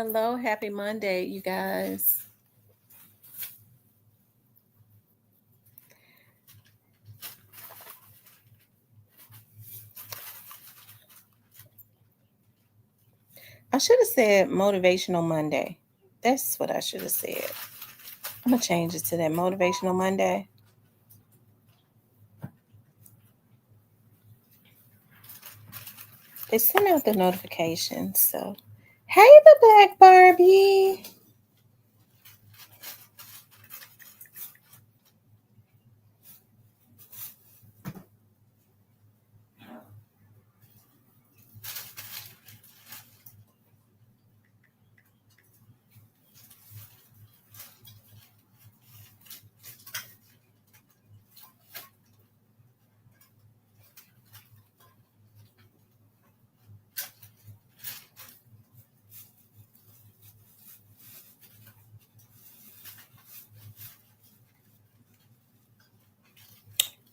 Hello, happy Monday, you guys. I should have said Motivational Monday. That's what I should have said. I'm going to change it to that Motivational Monday. They sent out the notifications, so. Hey, the Black Barbie.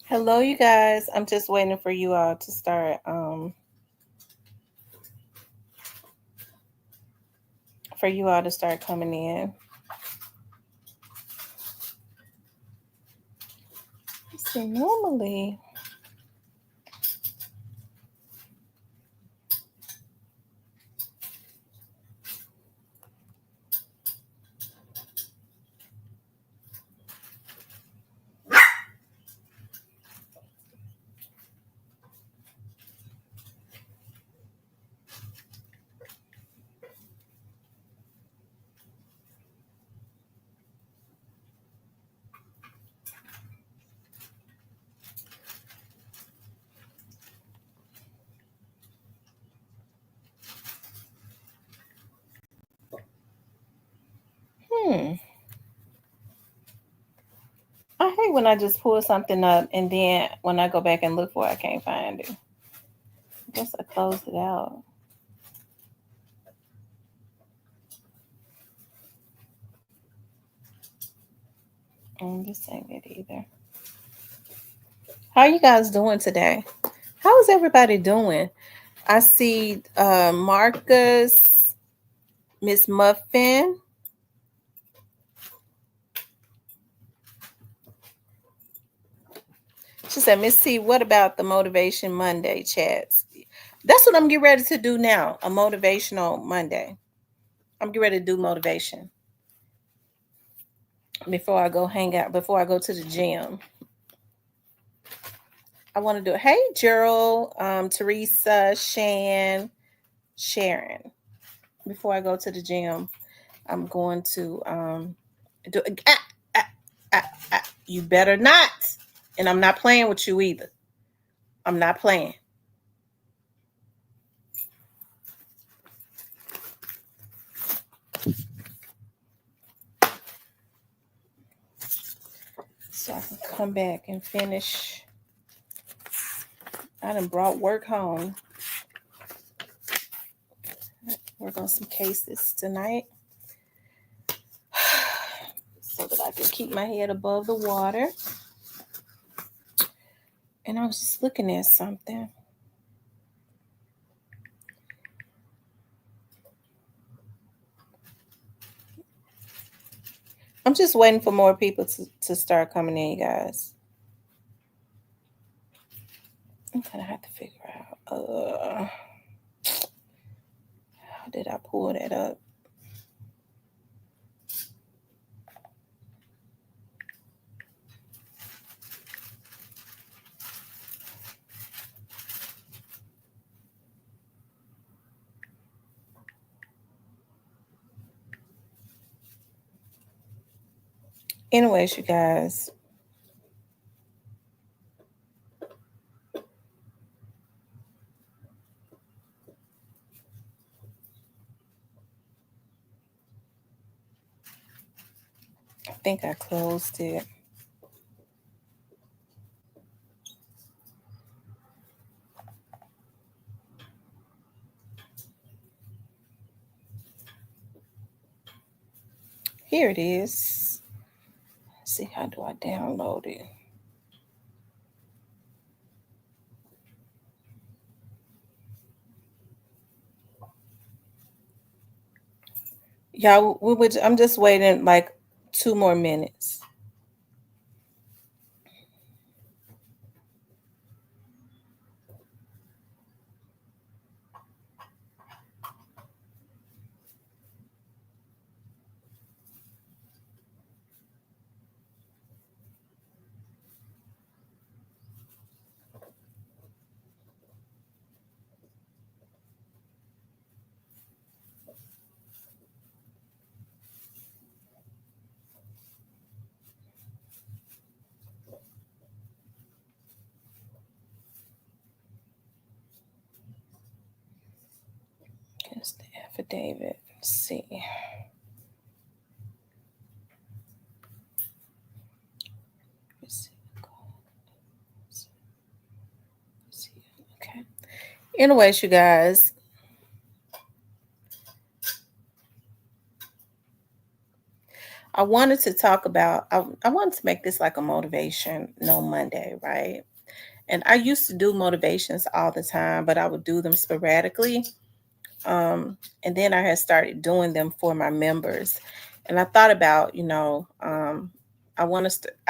Hello, you guys. I'm just waiting for you all to start. For you all to start coming in. Let's see, normally. I hate when I just pull something up and then when I go back and look for it, I can't find it. I guess I closed it out. This ain't it either. How are you guys doing today? How is everybody doing? I see Marcus, Miss Muffin. She said, Miss C, what about the Motivation Monday chats? That's what I'm getting ready to do now, a motivational Monday. I'm getting ready to do motivation before I go hang out, before I go to the gym. I want to do it. Hey, Gerald, Teresa, Shan, Sharon. Before I go to the gym, I'm going to do. You better not. And I'm not playing with you either. I'm not playing. So I can come back and finish. I done brought work home. Work on some cases tonight. So that I can keep my head above the water. And I was just looking at something. I'm just waiting for more people to start coming in, you guys. I'm gonna have to figure out how did I pull that up? Anyways, you guys. I think I closed it. Here it is. Let's see, how do I download it? Y'all, I'm just waiting like 2 more minutes. Here's the affidavit. Let's see. Let's see. Okay. Anyways, you guys, I wanted to talk about, I wanted to make this like a motivation no Monday, right? And I used to do motivations all the time, but I would do them sporadically. And then I had started doing them for my members. And I thought about, I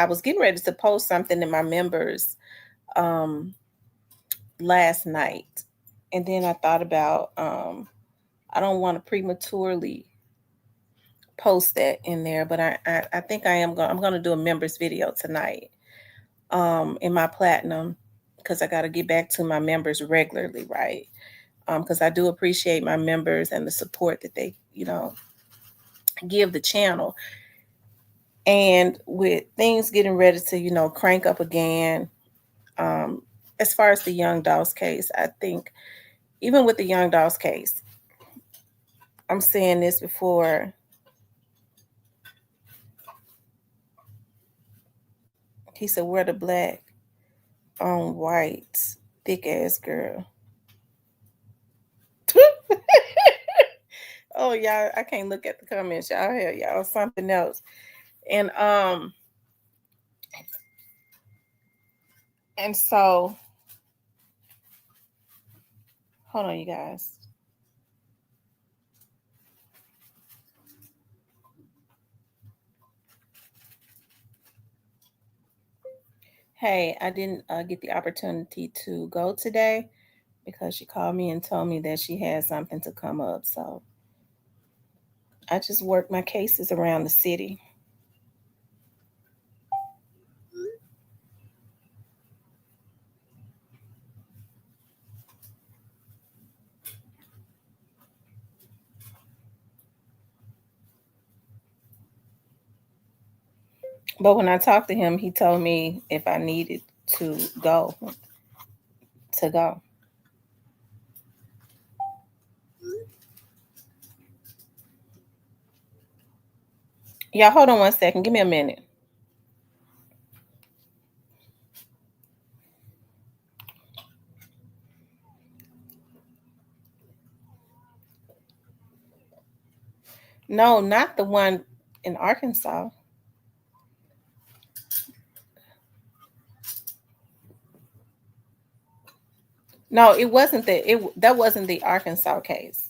was getting ready to post something in my members um, last night. And then I thought about, I don't want to prematurely post that in there, but I think I'm going to do a members video tonight in my platinum because I got to get back to my members regularly, right? Because I do appreciate my members and the support that they, give the channel. And with things getting ready to, crank up again, um, as far as the Young Dolls case, I think even with the Young Dolls case, I'm saying this before. He said, "We're the black on white, thick ass girl." Oh, y'all, I can't look at the comments. Y'all hear y'all something else. And and so hold on, you guys. Hey, I didn't get the opportunity to go today because she called me and told me that she had something to come up. So I just work my cases around the city. But when I talked to him, he told me if I needed to go, to go. Y'all, hold on 1 second. Give me a minute. No, not the one in Arkansas. No, it wasn't that wasn't the Arkansas case.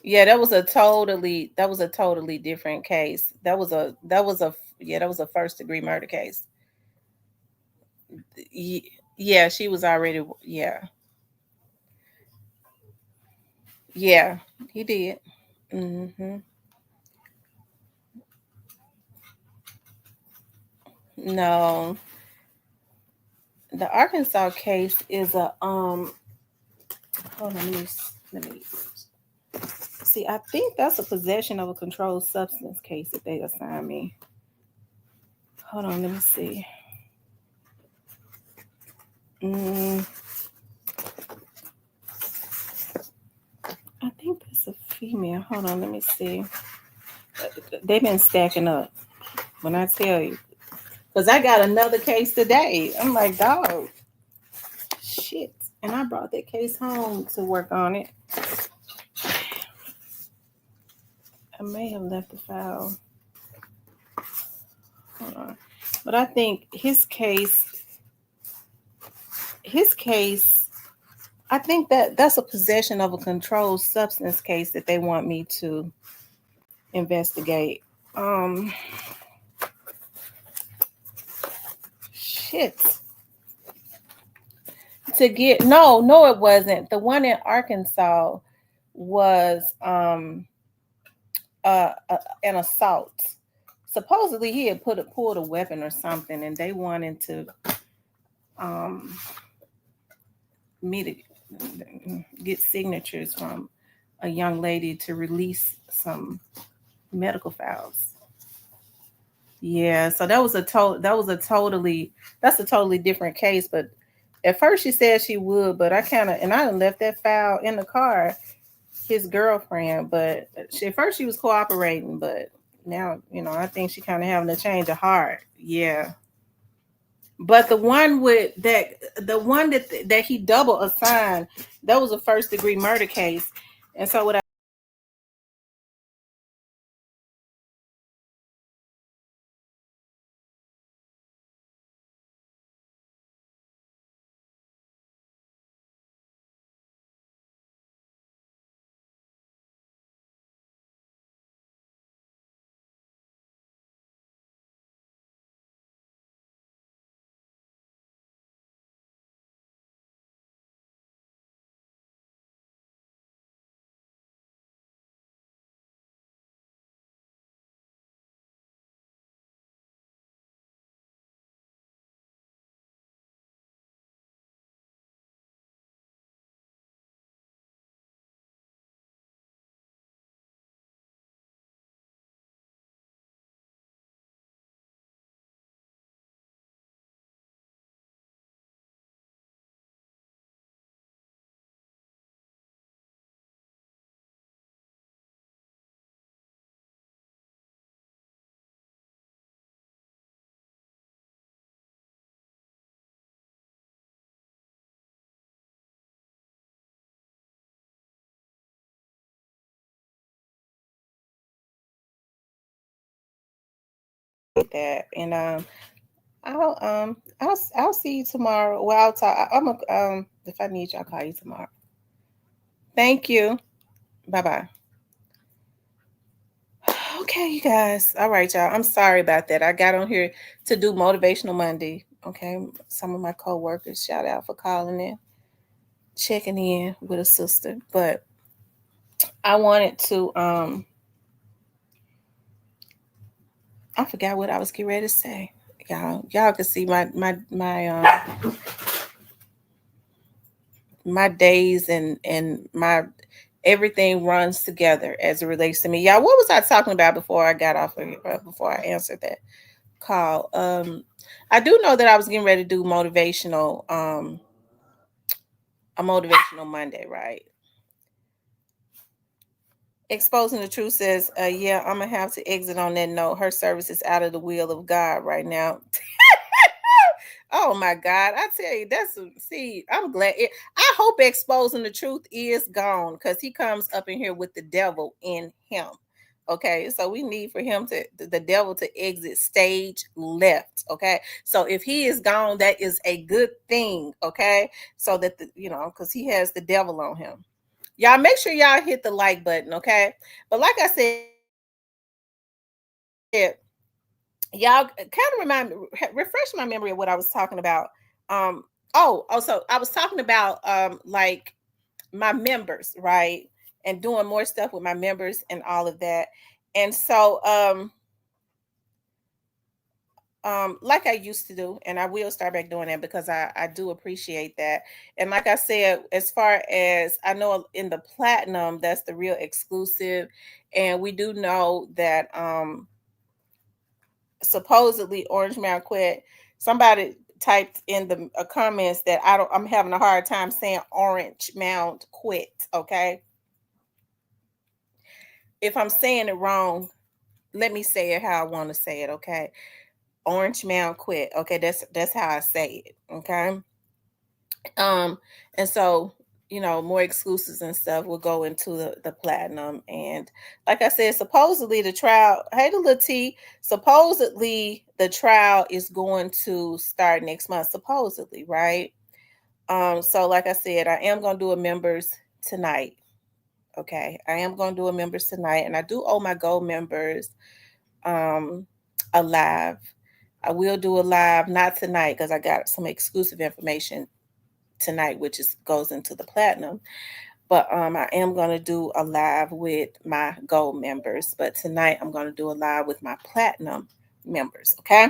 Yeah, that was a totally different case. That was a first degree murder case. Yeah, she was already, yeah. Yeah, he did. Hmm. No, the Arkansas case is a hold on, let me see. I think that's a possession of a controlled substance case that they assigned me. Hold on, let me see. Mm, I think that's a female. Hold on, let me see. They've been stacking up. When I tell you, because I got another case today. I'm like, dog, shit. And I brought that case home to work on it. I may have left the file. Hold on. But I think his case I think that that's a possession of a controlled substance case that they want me to investigate. Um, shit. To get no, it wasn't. The one in Arkansas was an assault. Supposedly he had pulled a weapon or something, and they wanted to um me to get signatures from a young lady to release some medical files. Yeah, so that's a totally different case. But at first she said she would, but I done left that file in the car, his girlfriend, but at first she was cooperating, but now, I think she kind of having a change of heart. Yeah. But the one that he double assigned, that was a first degree murder case. And so what I did that, and I'll see you tomorrow. Well, I'll talk. I'm a, if I need you, I'll call you tomorrow. Thank you. Bye bye. Okay, you guys. All right, y'all. I'm sorry about that. I got on here to do Motivational Monday. Okay, some of my coworkers, shout out for calling in, checking in with a sister. But I wanted to I forgot what I was getting ready to say. Y'all can see my days and my everything runs together as it relates to me. Y'all, what was I talking about before I got off of before I answered that call? I do know that I was getting ready to do a motivational Monday, right? Exposing the truth says, yeah, I'm gonna have to exit on that note. Her service is out of the will of God right now. Oh my God. I tell you, see, I'm glad. I hope exposing the truth is gone because he comes up in here with the devil in him. Okay, so we need for him the devil to exit stage left. Okay, so if he is gone, that is a good thing. Okay, so that because he has the devil on him. Y'all make sure y'all hit the like button. Okay, but like I said, y'all kind of refresh my memory of what I was talking about. Um, so I was talking about like my members, right? And doing more stuff with my members and all of that. And so like I used to do, and I will start back doing that because I do appreciate that. And like I said, as far as I know in the platinum, that's the real exclusive. And we do know that supposedly Orange Mound quit. Somebody typed in the comments that I'm having a hard time saying Orange Mound quit. Okay, if I'm saying it wrong, let me say it how I want to say it. Okay, Orange Mound quit. Okay, that's how I say it. Okay, um, and so more exclusives and stuff will go into the platinum. And like I said, supposedly the trial, hey the little T, supposedly the trial is going to start next month, supposedly, right? So like I said, I am gonna do a members tonight. Okay, I am gonna do a members tonight, and I do owe my gold members um a live. I will do a live, not tonight because I got some exclusive information tonight, which is goes into the platinum. But I am gonna do a live with my gold members. But tonight I'm gonna do a live with my platinum members. Okay.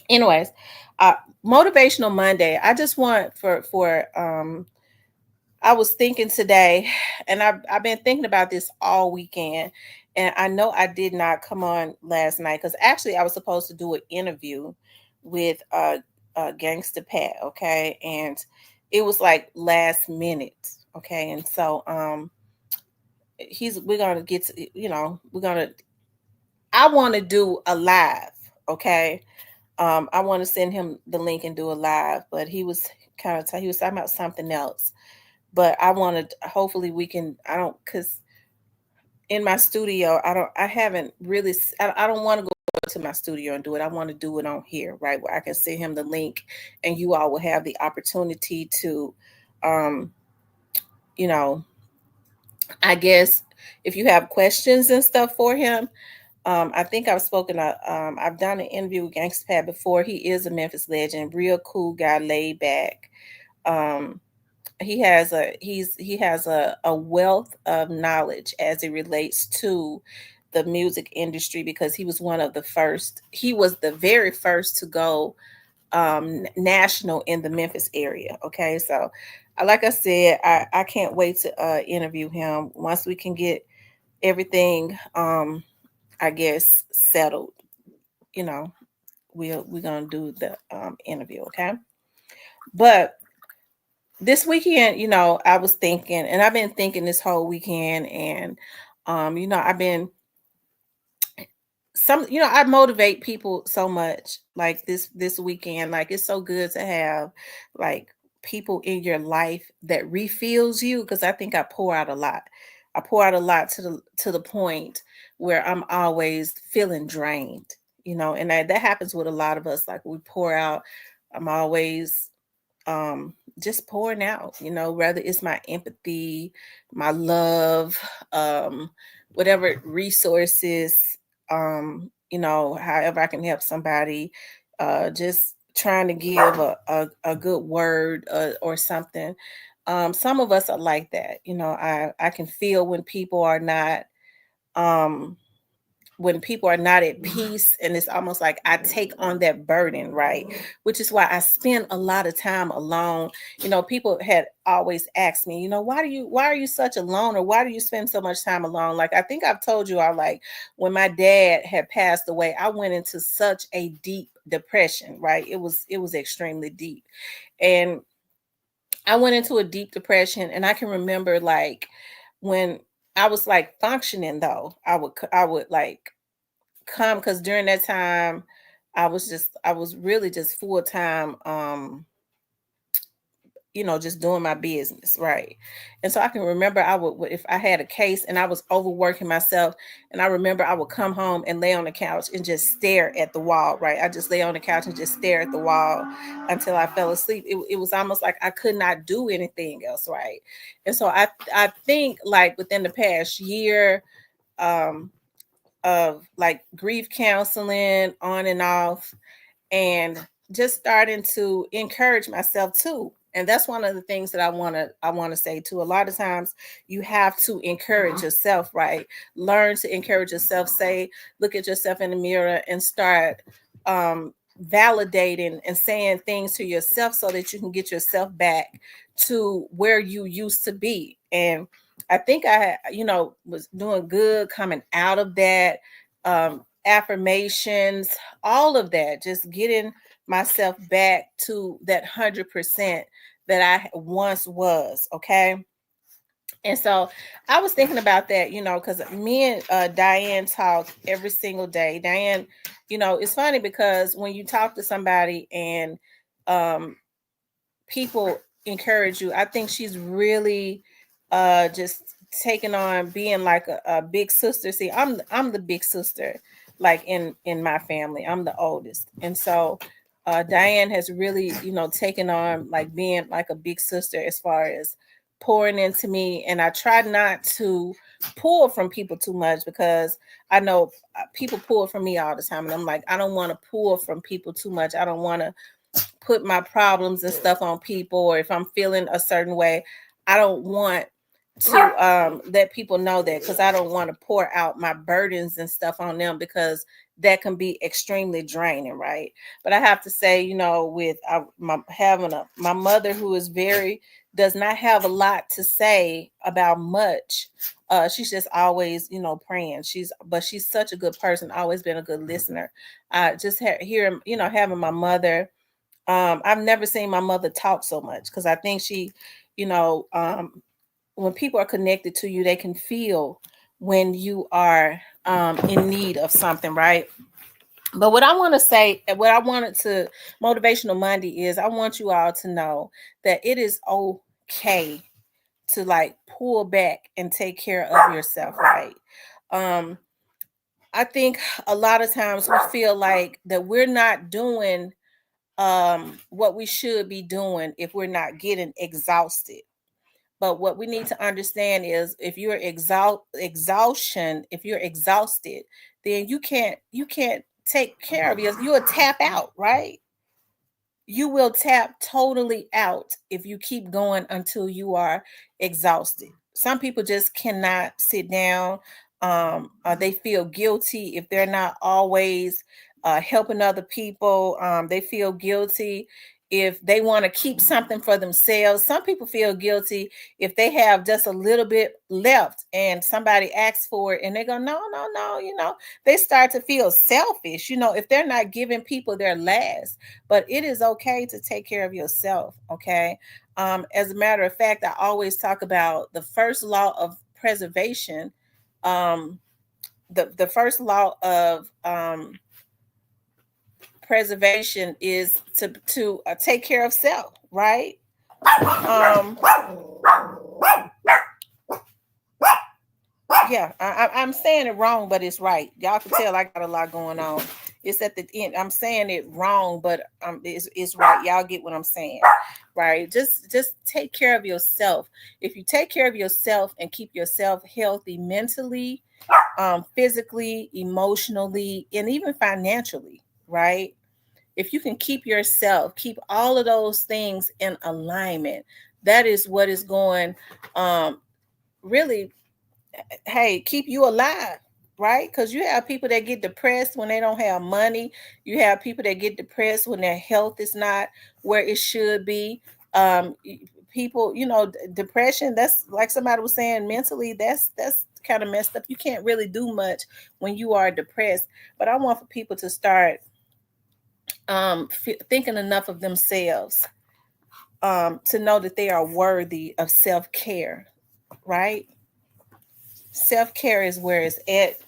Anyways, uh, motivational Monday. I just want for I was thinking today, and I've been thinking about this all weekend, and I know I did not come on last night because actually I was supposed to do an interview with Gangsta Pat, okay, and it was like last minute, okay, and so we're gonna get to, we're gonna I want to do a live, okay. I want to send him the link and do a live, but he was he was talking about something else. But I wanted, hopefully we can, I don't, because in my studio, I haven't really, I don't want to go to my studio and do it. I want to do it on here, right? Where I can send him the link and you all will have the opportunity to, um, you know, I guess if you have questions and stuff for him, I think I've done an interview with Gangsta Pat before. He is a Memphis legend, real cool guy, laid back. Um, he has a wealth of knowledge as it relates to the music industry because he was the very first to go national in the Memphis area. Okay, so like I said, I can't wait to interview him once we can get everything I guess settled. You know, we're gonna do the interview. Okay, but this weekend, I was thinking, and I've been thinking this whole weekend, and I've been I motivate people so much like this weekend. Like it's so good to have like people in your life that refills you because I think I pour out a lot. I pour out a lot to the point where I'm always feeling drained, and that happens with a lot of us. Like we pour out, I'm always just pouring out, whether it's my empathy, my love, whatever resources, however I can help somebody, just trying to give a good word or something. Some of us are like that. I can feel um when people are not at peace, and it's almost like I take on that burden, right? Which is why I spend a lot of time alone. People had always asked me, why are you such a loner? Why do you spend so much time alone? Like I think I've told you, I like when my dad had passed away, I went into such a deep depression, right? It was extremely deep. And I went into a deep depression, and I can remember like when I was like functioning though, I would like come because during that time I was really just full time just doing my business, right? And so I can remember I would, if I had a case and I was overworking myself, and I remember I would come home and lay on the couch and just stare at the wall, right? I just lay on the couch and just stare at the wall until I fell asleep. It was almost like I could not do anything else, right? And so I think like within the past year, um of like grief counseling on and off, and just starting to encourage myself too. And that's one of the things that I want to say too. A lot of times you have to encourage yourself, right? Learn to encourage yourself. Say, look at yourself in the mirror and start validating and saying things to yourself so that you can get yourself back to where you used to be. And I think was doing good coming out of that. Affirmations, all of that, just getting myself back to that 100% that I once was. Okay. And so I was thinking about that, because me and Diane talk every single day. Diane, it's funny because when you talk to somebody and um, people encourage you, I think she's really just taking on being like a big sister. See, I'm the big sister, like in my family. I'm the oldest, and so Diane has really, taken on like being like a big sister as far as pouring into me. And I try not to pull from people too much because I know people pull from me all the time. And I'm like, I don't want to pull from people too much. I don't want to put my problems and stuff on people, or if I'm feeling a certain way, I don't want to let people know that, because I don't want to pour out my burdens and stuff on them, because that can be extremely draining, right? But I have to say, with my mother, who is very does not have a lot to say about much. She's just always, praying. She's such a good person, always been a good listener. Just hearing, having my mother. I've never seen my mother talk so much, because I think she, you know, um, when people are connected to you, they can feel when you are in need of something, right? But what I want to say, what I wanted to Motivational Monday is, I want you all to know that it is okay to like pull back and take care of yourself, right? Um, I think a lot of times we feel like that we're not doing what we should be doing if we're not getting exhausted. But what we need to understand is, if you're exhaustion, if you're exhausted, then you can't take care of yourself. You'll tap out, right? You will tap totally out if you keep going until you are exhausted. Some people just cannot sit down. They feel guilty if they're not always helping other people. They feel guilty if they want to keep something for themselves. Some people feel guilty if they have just a little bit left and somebody asks for it and they go, no, no, no. They start to feel selfish, if they're not giving people their last. But it is okay to take care of yourself, okay? As a matter of fact, I always talk about the first law of preservation. The first law of preservation is to take care of self, right? Um, yeah, I'm saying it wrong, but it's right. Y'all can tell I got a lot going on. It's at the end. I'm saying it wrong, but it's right. Y'all get what I'm saying, right? Just take care of yourself. If you take care of yourself and keep yourself healthy mentally, physically, emotionally, and even financially, right? If you can keep all of those things in alignment, that is what is going really, hey, keep you alive, right? Because you have people that get depressed when they don't have money. You have people that get depressed when their health is not where it should be. People, depression, that's like somebody was saying, mentally, that's kind of messed up. You can't really do much when you are depressed. But I want for people to start thinking enough of themselves to know that they are worthy of self-care, right? Self-care is where it's at.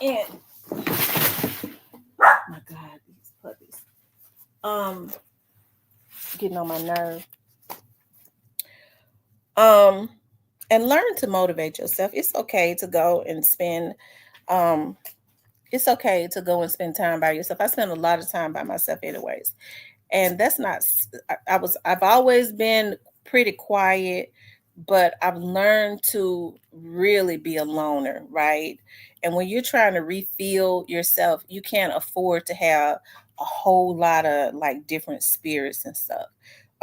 And oh my God, these puppies. Um, Getting on my nerve. Um, and learn to motivate yourself. It's okay to go and spend um it's okay to go and spend time by yourself. I spend a lot of time by myself anyways. And that's not I've always been pretty quiet, but I've learned to really be a loner, right? And when you're trying to refill yourself, you can't afford to have a whole lot of like different spirits and stuff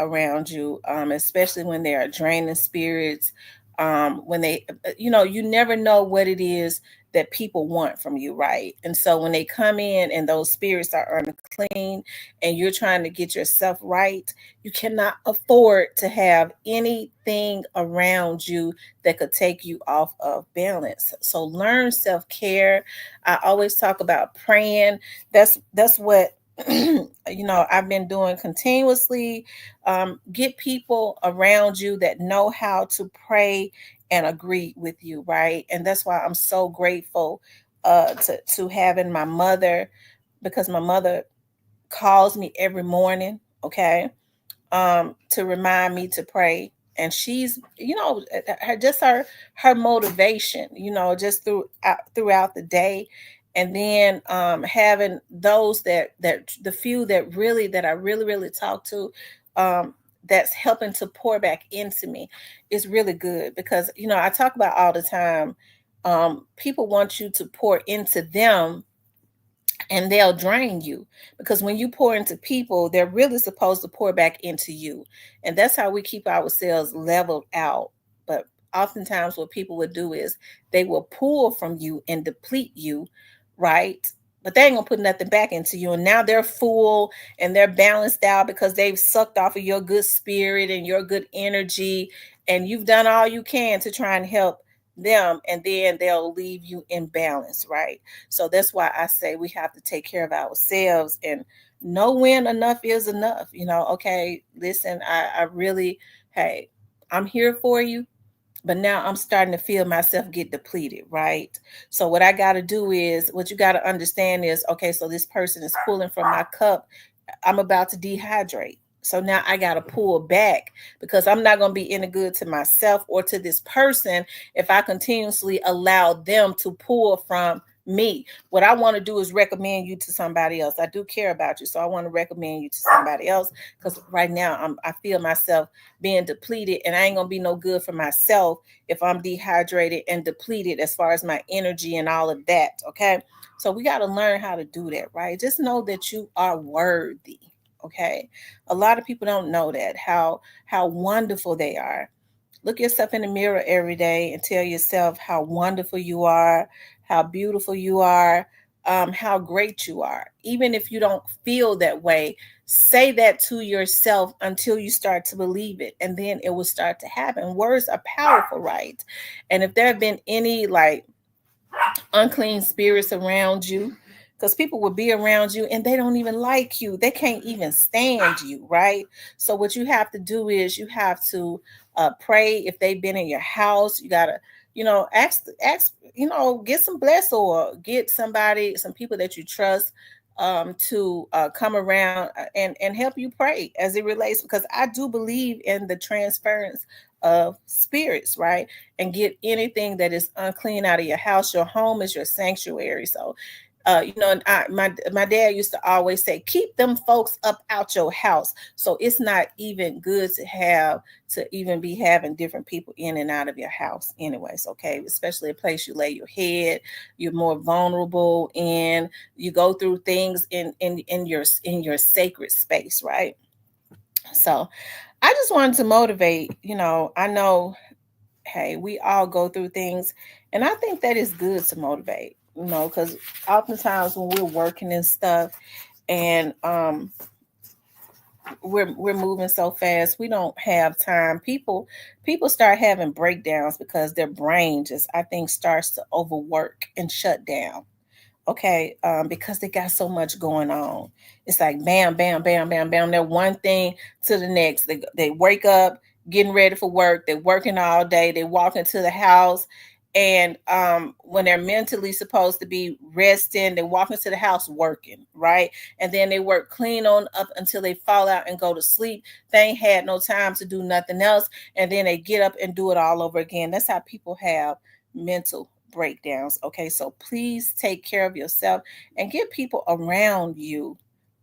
around you, especially when they are draining spirits. When they, you never know what it is that people want from you, right? And so when they come in and those spirits are unclean and you're trying to get yourself right, you cannot afford to have anything around you that could take you off of balance. So learn self-care. I always talk about praying. That's what I've been doing continuously. Get people around you that know how to pray and agree with you, right? And that's why I'm so grateful to having my mother, because my mother calls me every morning, okay, to remind me to pray. And she's, her motivation, just throughout the day And then having those that the few that I really talk to, that's helping to pour back into me is really good, because I talk about all the time, people want you to pour into them and they'll drain you, because when you pour into people, they're really supposed to pour back into you. And that's how we keep ourselves leveled out. But oftentimes what people would do is they will pull from you and deplete you, right? But they ain't gonna put nothing back into you, and now they're full and they're balanced out because they've sucked off of your good spirit and your good energy, and you've done all you can to try and help them, and then they'll leave you in balance, right? So that's why I say we have to take care of ourselves and know when enough is enough. Okay, listen, I really, hey, I'm here for you, but now I'm starting to feel myself get depleted, right? So what I got to do is, what you got to understand is, okay, so this person is pulling from my cup. I'm about to dehydrate. So now I got to pull back, because I'm not going to be any good to myself or to this person if I continuously allow them to pull from me. What I want to do is recommend you to somebody else. I do care about you, so I want to recommend you to somebody else, because right now I feel myself being depleted, and I ain't going to be no good for myself if I'm dehydrated and depleted as far as my energy and all of that. Okay. So we got to learn how to do that, right? Just know that you are worthy. Okay. A lot of people don't know that, how wonderful they are. Look yourself in the mirror every day and tell yourself how wonderful you are, how beautiful you are, how great you are. Even if you don't feel that way, say that to yourself until you start to believe it, and then it will start to happen. Words are powerful, right? And if there have been any like unclean spirits around you, because people will be around you and they don't even like you, they can't even stand you, right? So what you have to do is you have to pray. If they've been in your house, you gotta ask, get some bless, or get somebody, some people that you trust, to come around and help you pray as it relates, because I do believe in the transference of spirits, right? And get anything that is unclean out of your house. Your home is your sanctuary. So, and my dad used to always say, keep them folks up out your house. So it's not even good to even be having different people in and out of your house anyways, okay? Especially a place you lay your head, you're more vulnerable, and you go through things in your sacred space, right? So I just wanted to motivate. I know, hey, we all go through things, and I think that is good to motivate, because oftentimes when we're working and stuff, and we're moving so fast, we don't have time. People start having breakdowns because their brain just, I think, starts to overwork and shut down. Okay, because they got so much going on. It's like bam, bam, bam, bam, bam. They're one thing to the next. They wake up, getting ready for work. They're working all day. They walk into the house, and when they're mentally supposed to be resting, they walk into the house working, right? And then they work clean on up until they fall out and go to sleep. They ain't had no time to do nothing else, and then they get up and do it all over again. That's how people have mental breakdowns. Okay, so please take care of yourself and get people around you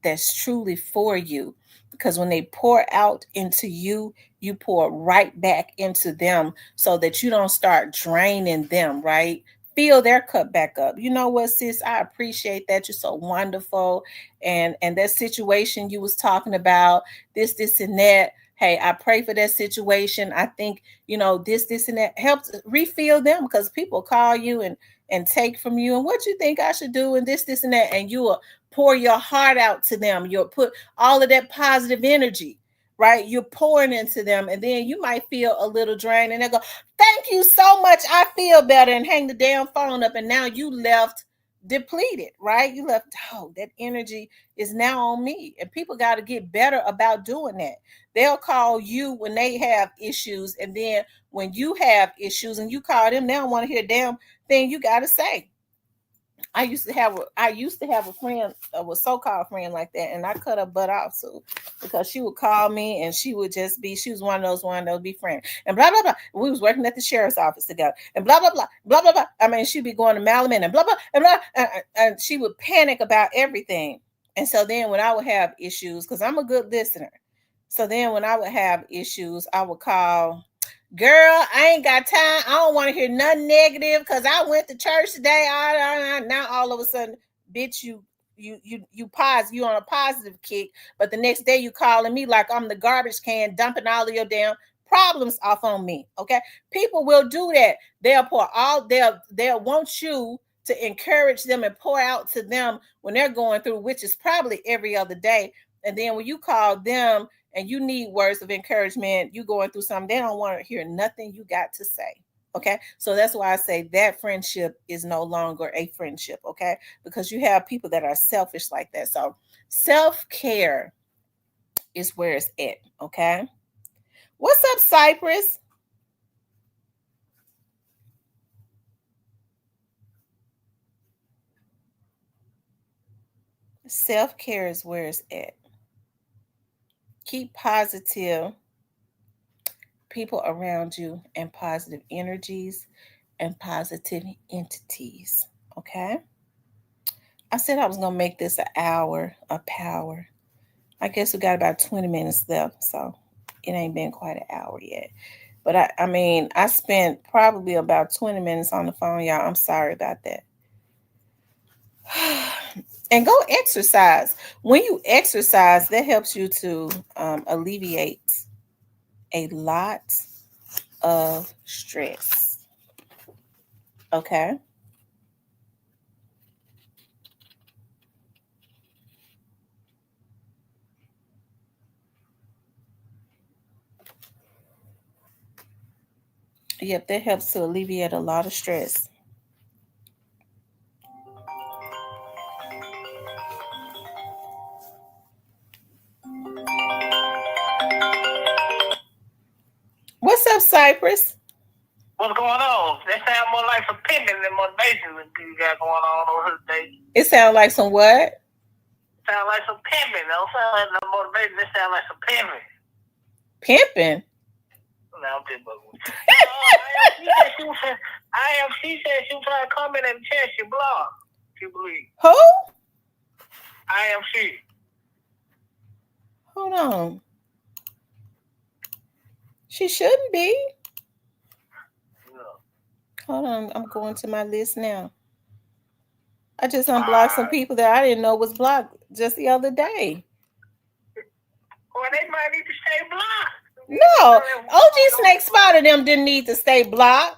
that's truly for you, because when they pour out into you, you pour right back into them, so that you don't start draining them, right? Fill their cup back up. You know what, sis, I appreciate that. You're so wonderful. And that situation you was talking about, this and that, hey, I pray for that situation. I think, this and that helps refill them, because people call you and take from you, and what you think I should do, and this and that, and you will pour your heart out to them. You'll put all of that positive energy, right? You're pouring into them, and then you might feel a little drained, and they go, thank you so much, I feel better, and hang the damn phone up, and now you left depleted, right? You left, oh, that energy is now on me. And people got to get better about doing that. They'll call you when they have issues, and then when you have issues and you call them, they don't want to hear a damn thing you got to say. I used to have a friend, a so-called friend like that, and I cut her butt off too, because she would call me and she would just be, she was one of those be friends, and blah blah blah. We was working at the sheriff's office together, and blah blah blah blah blah blah. I mean, she'd be going to Malaman and blah blah and blah, and she would panic about everything. And so then when I would have issues, because I'm a good listener, so then when I would have issues, I would call. Girl, I ain't got time. I don't want to hear nothing negative because I went to church today. Now all of a sudden, bitch, you pause. You on a positive kick, but the next day you calling me like I'm the garbage can, dumping all of your damn problems off on me. Okay, people will do that. They'll want you to encourage them and pour out to them when they're going through, which is probably every other day. And then when you call them and you need words of encouragement, you going through something, they don't want to hear nothing you got to say. Okay, so that's why I say that friendship is no longer a friendship. Okay, because you have people that are selfish like that. So self-care is where it's at. Okay, what's up, Cypress? Self-care is where it's at. Keep positive people around you and positive energies and positive entities. Okay, I said I was gonna make this an hour of power. I guess we got about 20 minutes left, so it ain't been quite an hour yet. But I mean, I spent probably about 20 minutes on the phone, y'all. I'm sorry about that. And go exercise. When you exercise, that helps you to alleviate a lot of stress. Okay. Yep, that helps to alleviate a lot of stress. What's up, Cypress? What's going on? That sound more like some pimping than motivation that you got going on over today. It sounds like some what? Sound like some pimping. Don't sound like no motivation. It sound like some pimping. Pimping? No, I'm just bugging. IMC said she was trying to comment in the chat. She blocked. She believe. Who? IMC. Hold on. She shouldn't be. No. Hold on. I'm going to my list now. I just unblocked some people that I didn't know was blocked just the other day. Well, they might need to stay blocked. No. OG Snake Spider them didn't need to stay blocked.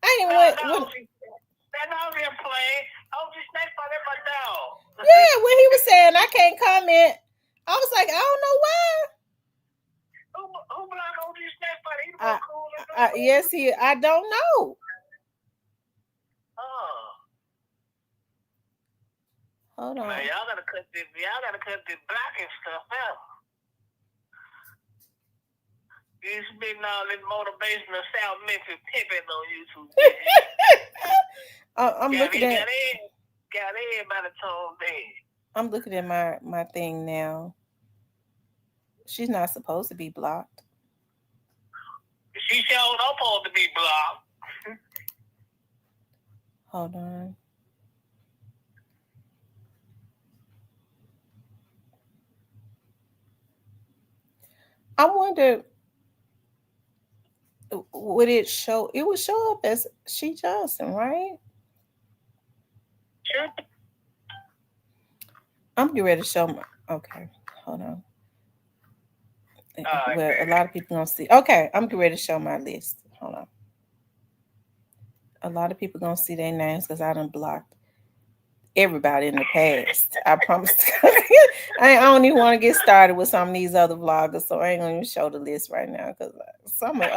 I ain't went. That's all they're playing. OG Snake Spider, my dog. Yeah, when he was saying I can't comment, I was like, I don't know why. Who blocked OG Snake Spider? He was cool. Yes, I don't know. Hold on. Man, y'all gotta cut this blocking stuff out. You spitting all this motivational South Memphis pimping on YouTube. I'm looking at. Got everybody told me. I'm looking at my thing now. She's not supposed to be blocked. She showed up supposed to be blocked. Hold on. I wonder, would it show? It would show up as She Johnson, right? Sure. I'm getting ready to show my. Okay, hold on. Well, a lot of people gonna see. Okay, I'm getting ready to show my list. Hold on. A lot of people gonna see their names because I done blocked everybody in the past. I promise. I don't even want to get started with some of these other vloggers, so I ain't gonna even show the list right now because a lot of some of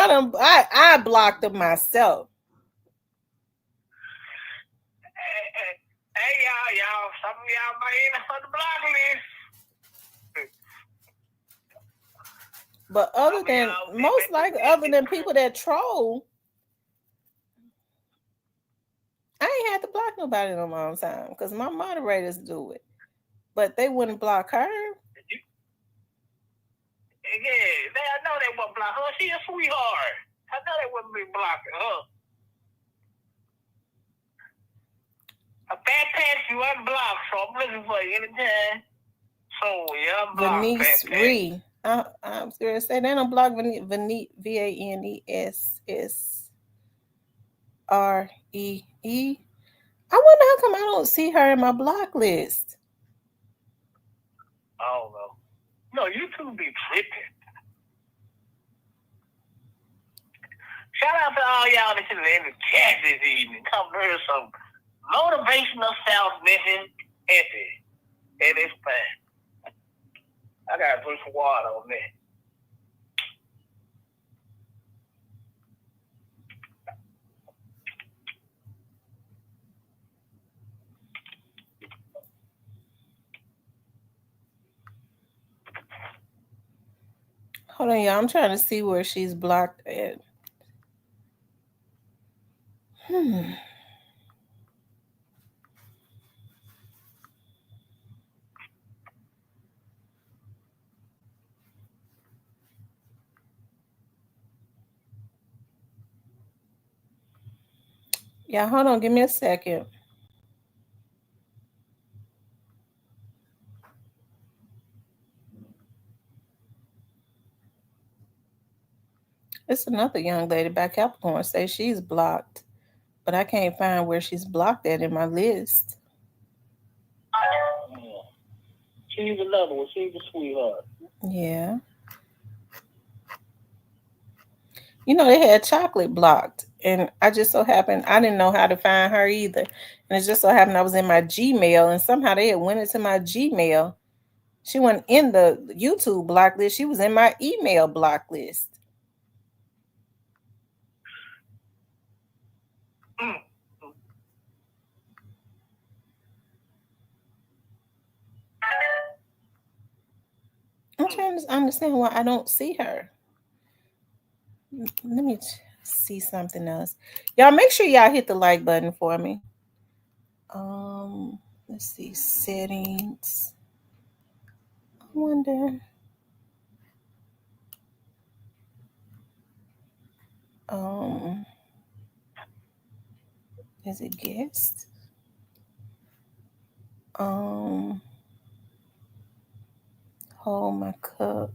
them I blocked them myself. Hey, y'all, some of y'all might end up on the block list. But I'm other be than out there most making likely, other business. than people that troll, I ain't had to block nobody in a long time because my moderators do it. But they wouldn't block her. Yeah, I know they wouldn't block her. She a sweetheart. I know they wouldn't be blocking her. A fat patch you unblocked, so I'm looking for you anytime. So you unblocked fat Venice patch. Ree. I was going to say they don't block Vanesssre. I wonder how come I don't see her in my block list. I don't know. No, YouTube be tripping. Shout out to all y'all that is in the chat this evening. Come hear some motivational self-mission epic. And it's fun. I gotta put some water on that. Hold on, y'all. I'm trying to see where she's blocked at. Yeah, hold on. Give me a second. It's another young lady by Capricorn say she's blocked, but I can't find where she's blocked at in my list. She's another one. She's a sweetheart. Yeah. You know, they had chocolate blocked, and I just so happened I didn't know how to find her either. And it just so happened I was in my Gmail, and somehow they had went into my Gmail. She wasn't in the YouTube block list. She was in my email block list. I'm trying to understand why I don't see her. Let me see something else. Y'all make sure y'all hit the like button for me. Let's see settings. I wonder. Um, is it guest? Um, hold my cup.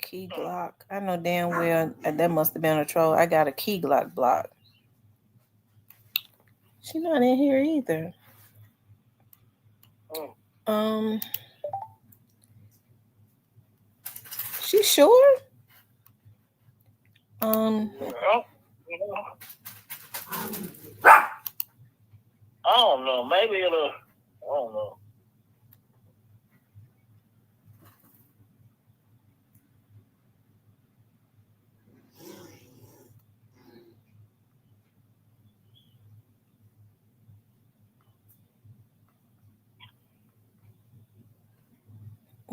Key Glock. I know damn well that must have been a troll. I got a Key Glock block. She not in here either. Um, she sure? I don't know. Maybe it'll. I don't know.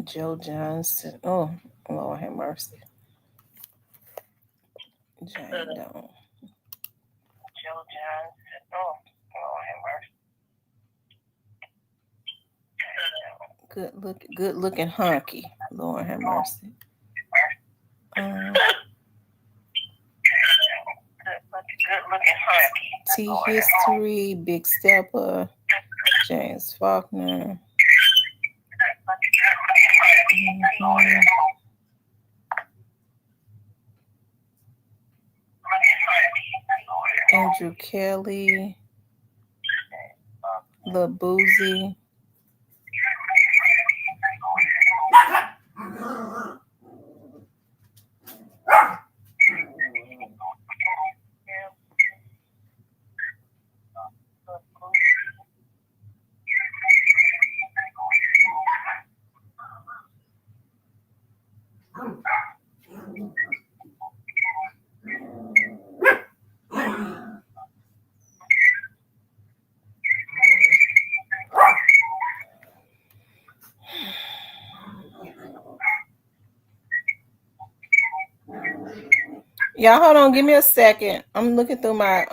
Joe Johnson. Oh, Lord have mercy. Jane Doe. Joe Johnson. Oh, Lord have mercy. Good looking honky. Lord have mercy. T History, Big Stepper, James Faulkner. Andrew Kelly, Lil Boozy. Yeah, hold on, give me a second. I'm looking through my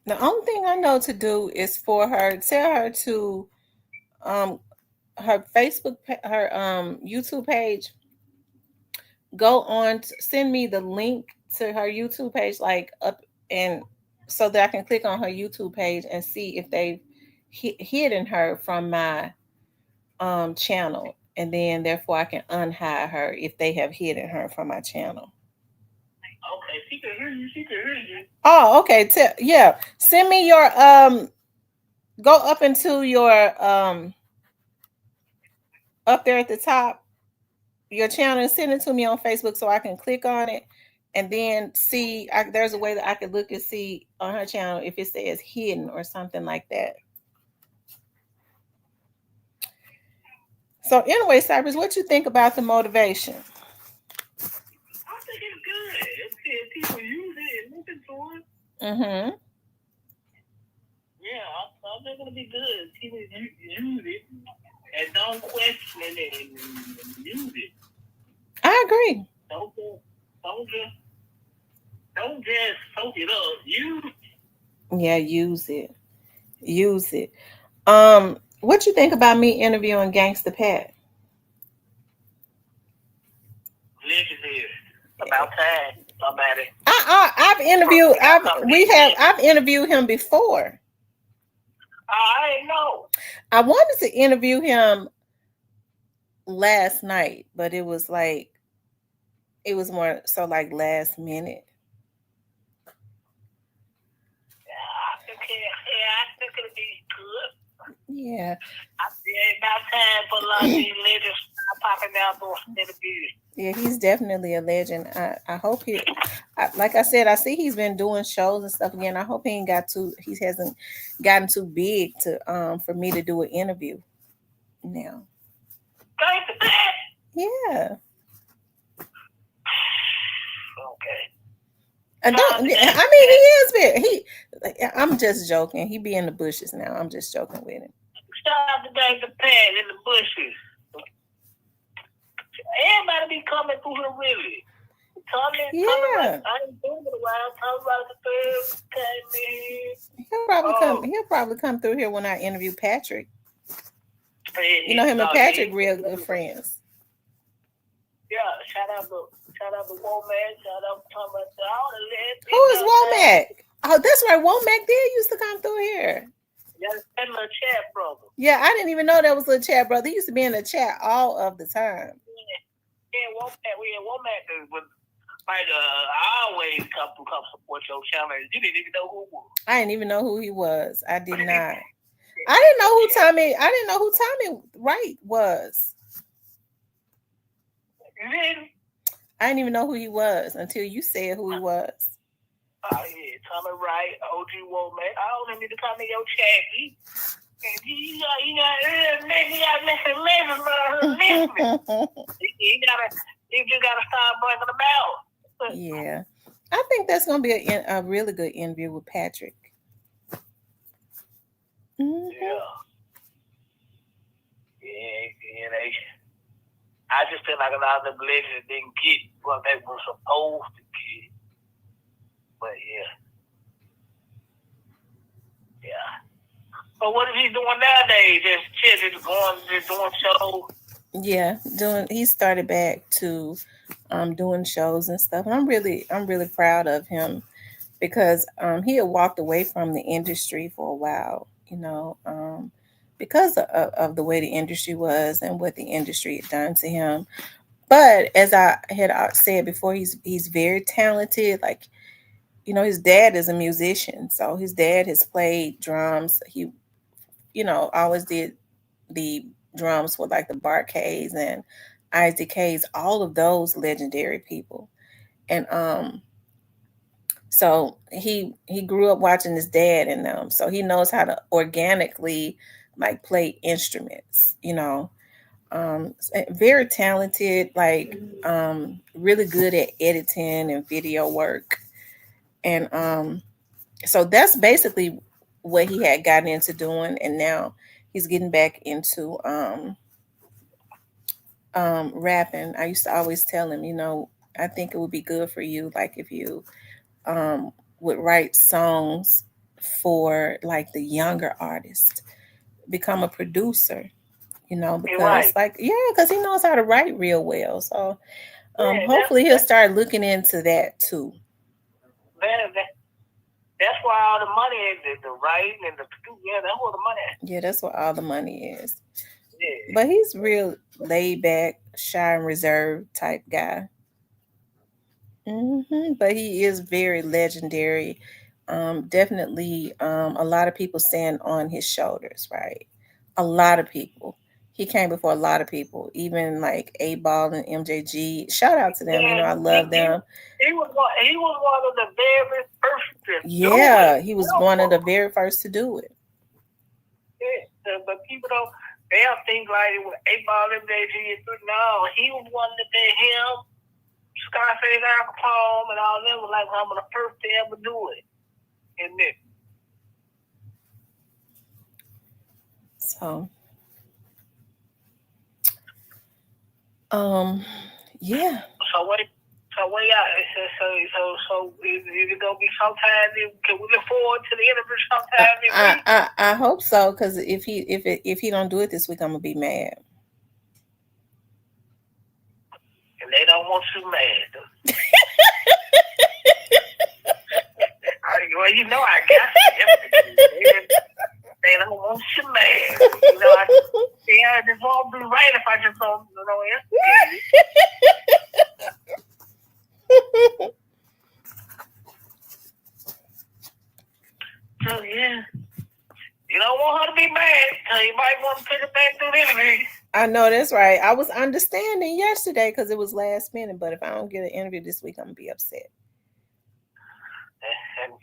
the only thing I know to do is for her, tell her to um her her YouTube page, go on send me the link to her YouTube page, like up, and so that I can click on her YouTube page and see if they've hidden her from my channel, and then therefore I can unhide her if they have hidden her from my channel. Okay, she can hear you. She can hear you. Oh, okay. Yeah, send me your go up into your up there at the top, your channel, and send it to me on Facebook so I can click on it and then see. There's a way that I could look and see on her channel if it says hidden or something like that. So anyway, Cypress, what you think about the motivation? I think it's good. It's good. People use it and listen to it. Mm-hmm. Yeah, I think it'll be good. People use it and don't question it and use it. I agree. Don't just, don't just, don't just soak it up. Use it. Yeah, use it. Use it. What you think about me interviewing Gangsta Pat? Legendary. About time. Somebody. I've interviewed. I've interviewed him before. I ain't know. I wanted to interview him last night, but it was more so like last minute. I think it'll be good. Yeah. It's about time for a lot of these legends popping out those interviews. Yeah, he's definitely a legend. I hope like I said, I see he's been doing shows and stuff again. I hope he hasn't gotten too big to for me to do an interview now. Thanks for that. Yeah. Okay. I don't. I mean, he is big. I'm just joking. He be in the bushes now. I'm just joking with him. Shout out to Dave the Pad in the bushes. Everybody be coming through here really. Coming. I ain't doing it a while. Talking about the third came in. He'll probably come through here when I interview Patrick. Yeah, you know him and Patrick real good friends. Yeah, shout out to Womack. Shout out to all the Who is Womack? Oh, that's right. Womack did used to come through here. Yeah, that little chat brother. Yeah, I didn't even know that was a little chat brother. He used to be in the chat all of the time. Yeah, Womack was like I always come support your channel. You didn't even know who he was. I didn't even know who he was. I did not. I didn't know who Tommy Wright was. Really? I didn't even know who he was until you said who he was. Oh yeah, Tommy Wright, OG Womack. I don't need to come in your chat. You just gotta start bringing them out. Yeah, I think that's gonna be a really good interview with Patrick. Mm-hmm. I just feel like a lot of the legends didn't get what they were supposed to get. But yeah. But what is he doing nowadays? Just doing shows. Yeah, he started back to doing shows and stuff, and I'm really proud of him because he had walked away from the industry for a while, because of the way the industry was and what the industry had done to him. But as I had said before, he's very talented. Like, his dad is a musician, so his dad has played drums. He, always did the drums for like the Barcades and Isaac Hayes, all of those legendary people. And so he grew up watching his dad and them, so he knows how to organically like play instruments, very talented, like really good at editing and video work. And So that's basically what he had gotten into doing, and now he's getting back into rapping. I used to always tell him, I think it would be good for you, like if you would write songs for like the younger artists, become a producer, You're because right. like because he knows how to write real well. So Yeah, hopefully he'll start looking into that too. that, that that's where all the money is, the writing and the producing. Yeah, that's where the money is. Yeah, that's what all the money is. Yeah. But he's real laid back, shy and reserved type guy. But he is very legendary. Definitely, a lot of people stand on his shoulders, right? A lot of people. He came before a lot of people, even like A Ball and MJG. Shout out to them. Yeah, I love them. he was one of the very first to do it. Yeah, he was one of the very first to do it. Yeah, but people don't. They don't think like it was 8 Ball MJG. No, he was one that did him, Scarface, Al Capone, and all them was like one of the first to ever do it. And this. So, um, yeah. So what? So what y'all? So is it gonna be sometime? Can we look forward to the interview sometime this week? I hope so, because if he don't do it this week, I'm gonna be mad. And they don't want you mad. Well, you know I got you. They don't want you mad. I just won't be right if I just don't instigate it. So yeah. You don't want her to be mad, so you might want to put it back through the interview. I know that's right. I was understanding yesterday because it was last minute, but if I don't get an interview this week, I'm gonna be upset. And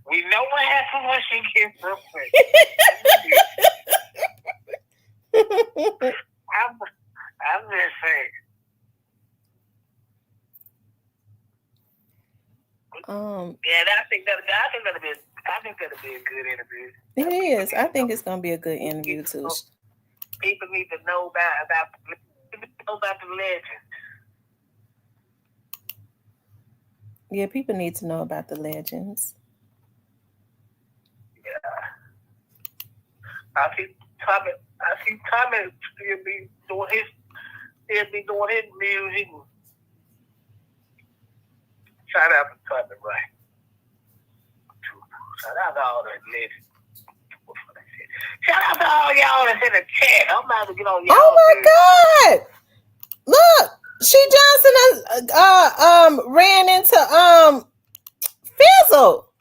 we know what happens when she gets upset. I'm just saying. Yeah, I think that'll be a good interview. It is. I think it's gonna be a good interview too. People need to know about the legend. Yeah, people need to know about the legends. Yeah. I see Tommy he'll be doing his music. Shout out to Tommy, right? Shout out to all that legends. Shout out to all y'all that's in the chat. I'm about to get on y'all. Oh my God! Look, She Johnson ran into Fizzle.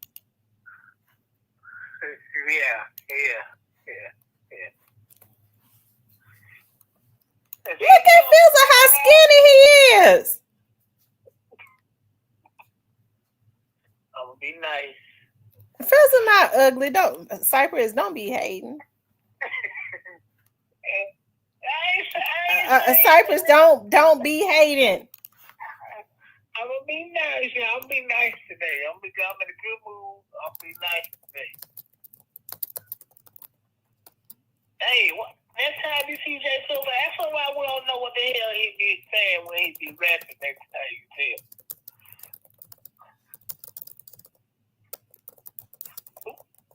Yeah. Look at Fizzle, how skinny he is. I'm gonna be nice. Fizzle not ugly. Don't be hating. Cypress, don't be hating. I'm gonna be nice. I'm gonna be nice today. I'm in a good mood. I'm gonna be nice today. Hey, next time you see Jay Silver, ask him why we don't know what the hell he be saying when he be rapping next time you see him.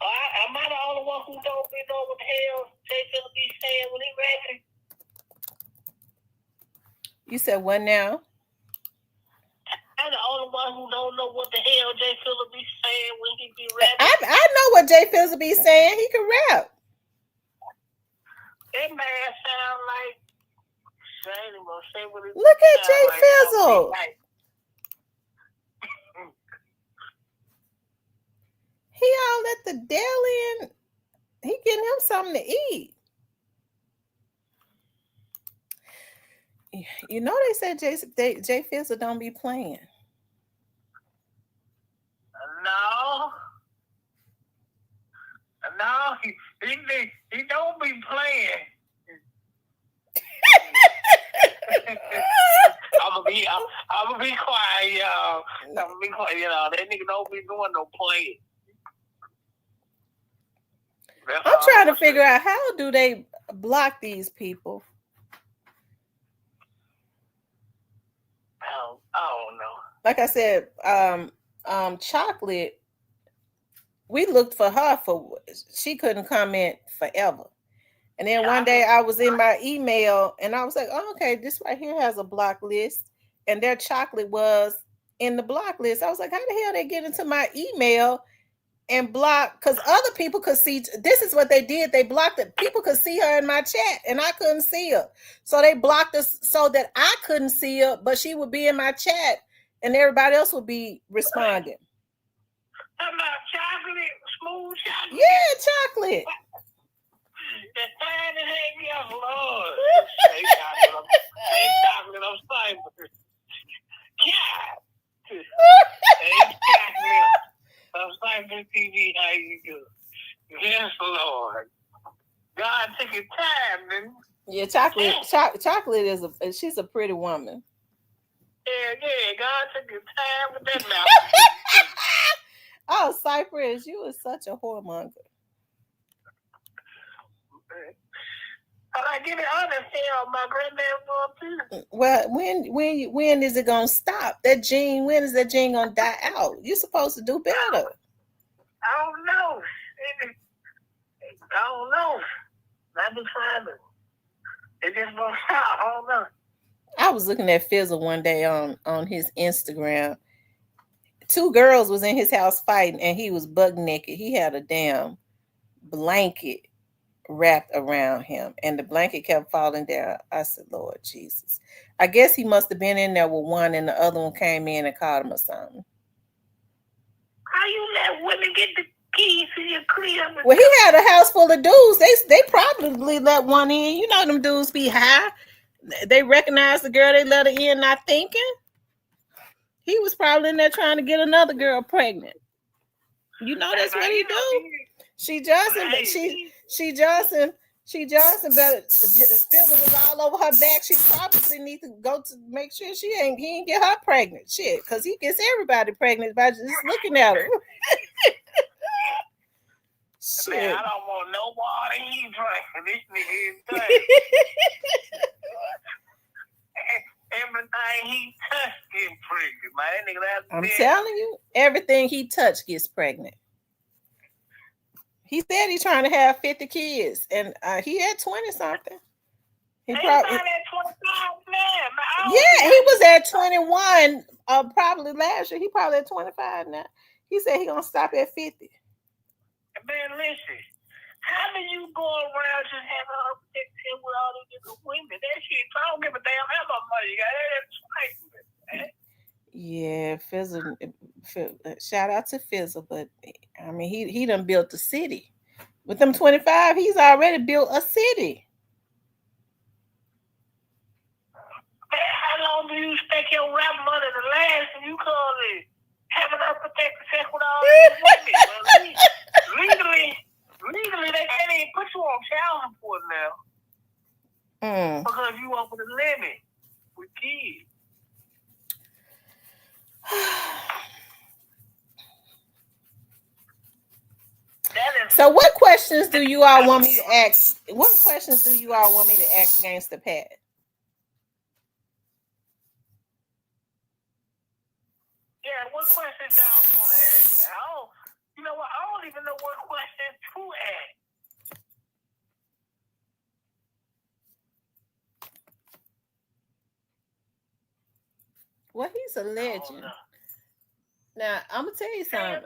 Am I the only one who don't be know what the hell Jay Silver be saying when he rapping? You said what now? I'm the only one who don't know what the hell Jay Fizzle be saying when he be rapping. I know what Jay Fizzle be saying. He can rap. That man sound like look at Jay Fizzle. He all at the deli and he getting him something to eat. You know they said Jay Fizzle don't be playing. No, he don't be playing. I'm gonna be quiet, y'all. I'm gonna be quiet, that nigga don't be doing no playing. That's I'm all I'm trying to gonna say. figure out how do they block these people. I don't know. Like I said, Chocolate, we looked for her for, she couldn't comment forever. And then one day Chocolate. I was in my email and I was like, oh, okay, this right here has a block list. And their Chocolate was in the block list. I was like, how the hell they get into my email and block? Because other people could see, this is what they did. They blocked it. People could see her in my chat and I couldn't see her. So they blocked us so that I couldn't see her, but she would be in my chat and everybody else would be responding. I'm not chocolate, smooth chocolate. Yeah, Chocolate. It's fine as heck, yes, Lord. Hey, chocolate, I'm cyber. God. Hey, chocolate, I'm cyber TV. How you do? Yes, Lord. God took his time, man. Yeah, Chocolate is she's a pretty woman. Yeah, God took his time with that mouth. Oh, Cypress, you are such a whoremonger. But I get it honest, hell, my granddad was too. Well, when is it gonna stop? That gene, when is that gene gonna die out? You're supposed to do better. I don't know. I don't know. I've been trying to. It just won't stop. I don't know. I was looking at Fizzle one day on his Instagram. Two girls was in his house fighting, and he was buck naked. He had a damn blanket wrapped around him, and the blanket kept falling down. I said, Lord Jesus. I guess he must have been in there with one, and the other one came in and caught him or something. How you let women get the keys to your crib? Well, he had a house full of dudes. They probably let one in. You know them dudes be high. They recognize the girl they let her in, not thinking. He was probably in there trying to get another girl pregnant. You know that's what he do. She Johnson, but she Johnson. Better Philly was all over her back. She probably need to go to make sure he ain't get her pregnant. Shit, because he gets everybody pregnant by just looking at her. Man, I don't want no water he drinking. This nigga is drinking. Everything he touched gets pregnant, man. I'm telling you, everything he touched gets pregnant. He said he's trying to have 50 kids, and he had 20 something. He probably at 25 now. Yeah, he was at 21 probably last year. He probably at 25 now. He said he gonna stop at 50. Man, listen. How do you go around just having her protection with all these different women? That shit, I don't give a damn how much money you got. That's yeah, Fizzle. Shout out to Fizzle, but I mean, he done built a city. With them 25, he's already built a city. Man, how long do you expect your rap money to last and you call it having her protected sex with all these women? Legally, they can't even put you on child support now. Because you over the limit with kids. So what questions do you all want me to ask? What questions do you all want me to ask against the pad? Yeah, what questions y'all want to ask? You know what? I don't even know what questions to ask. Well, he's a legend. Now I'm gonna tell you something.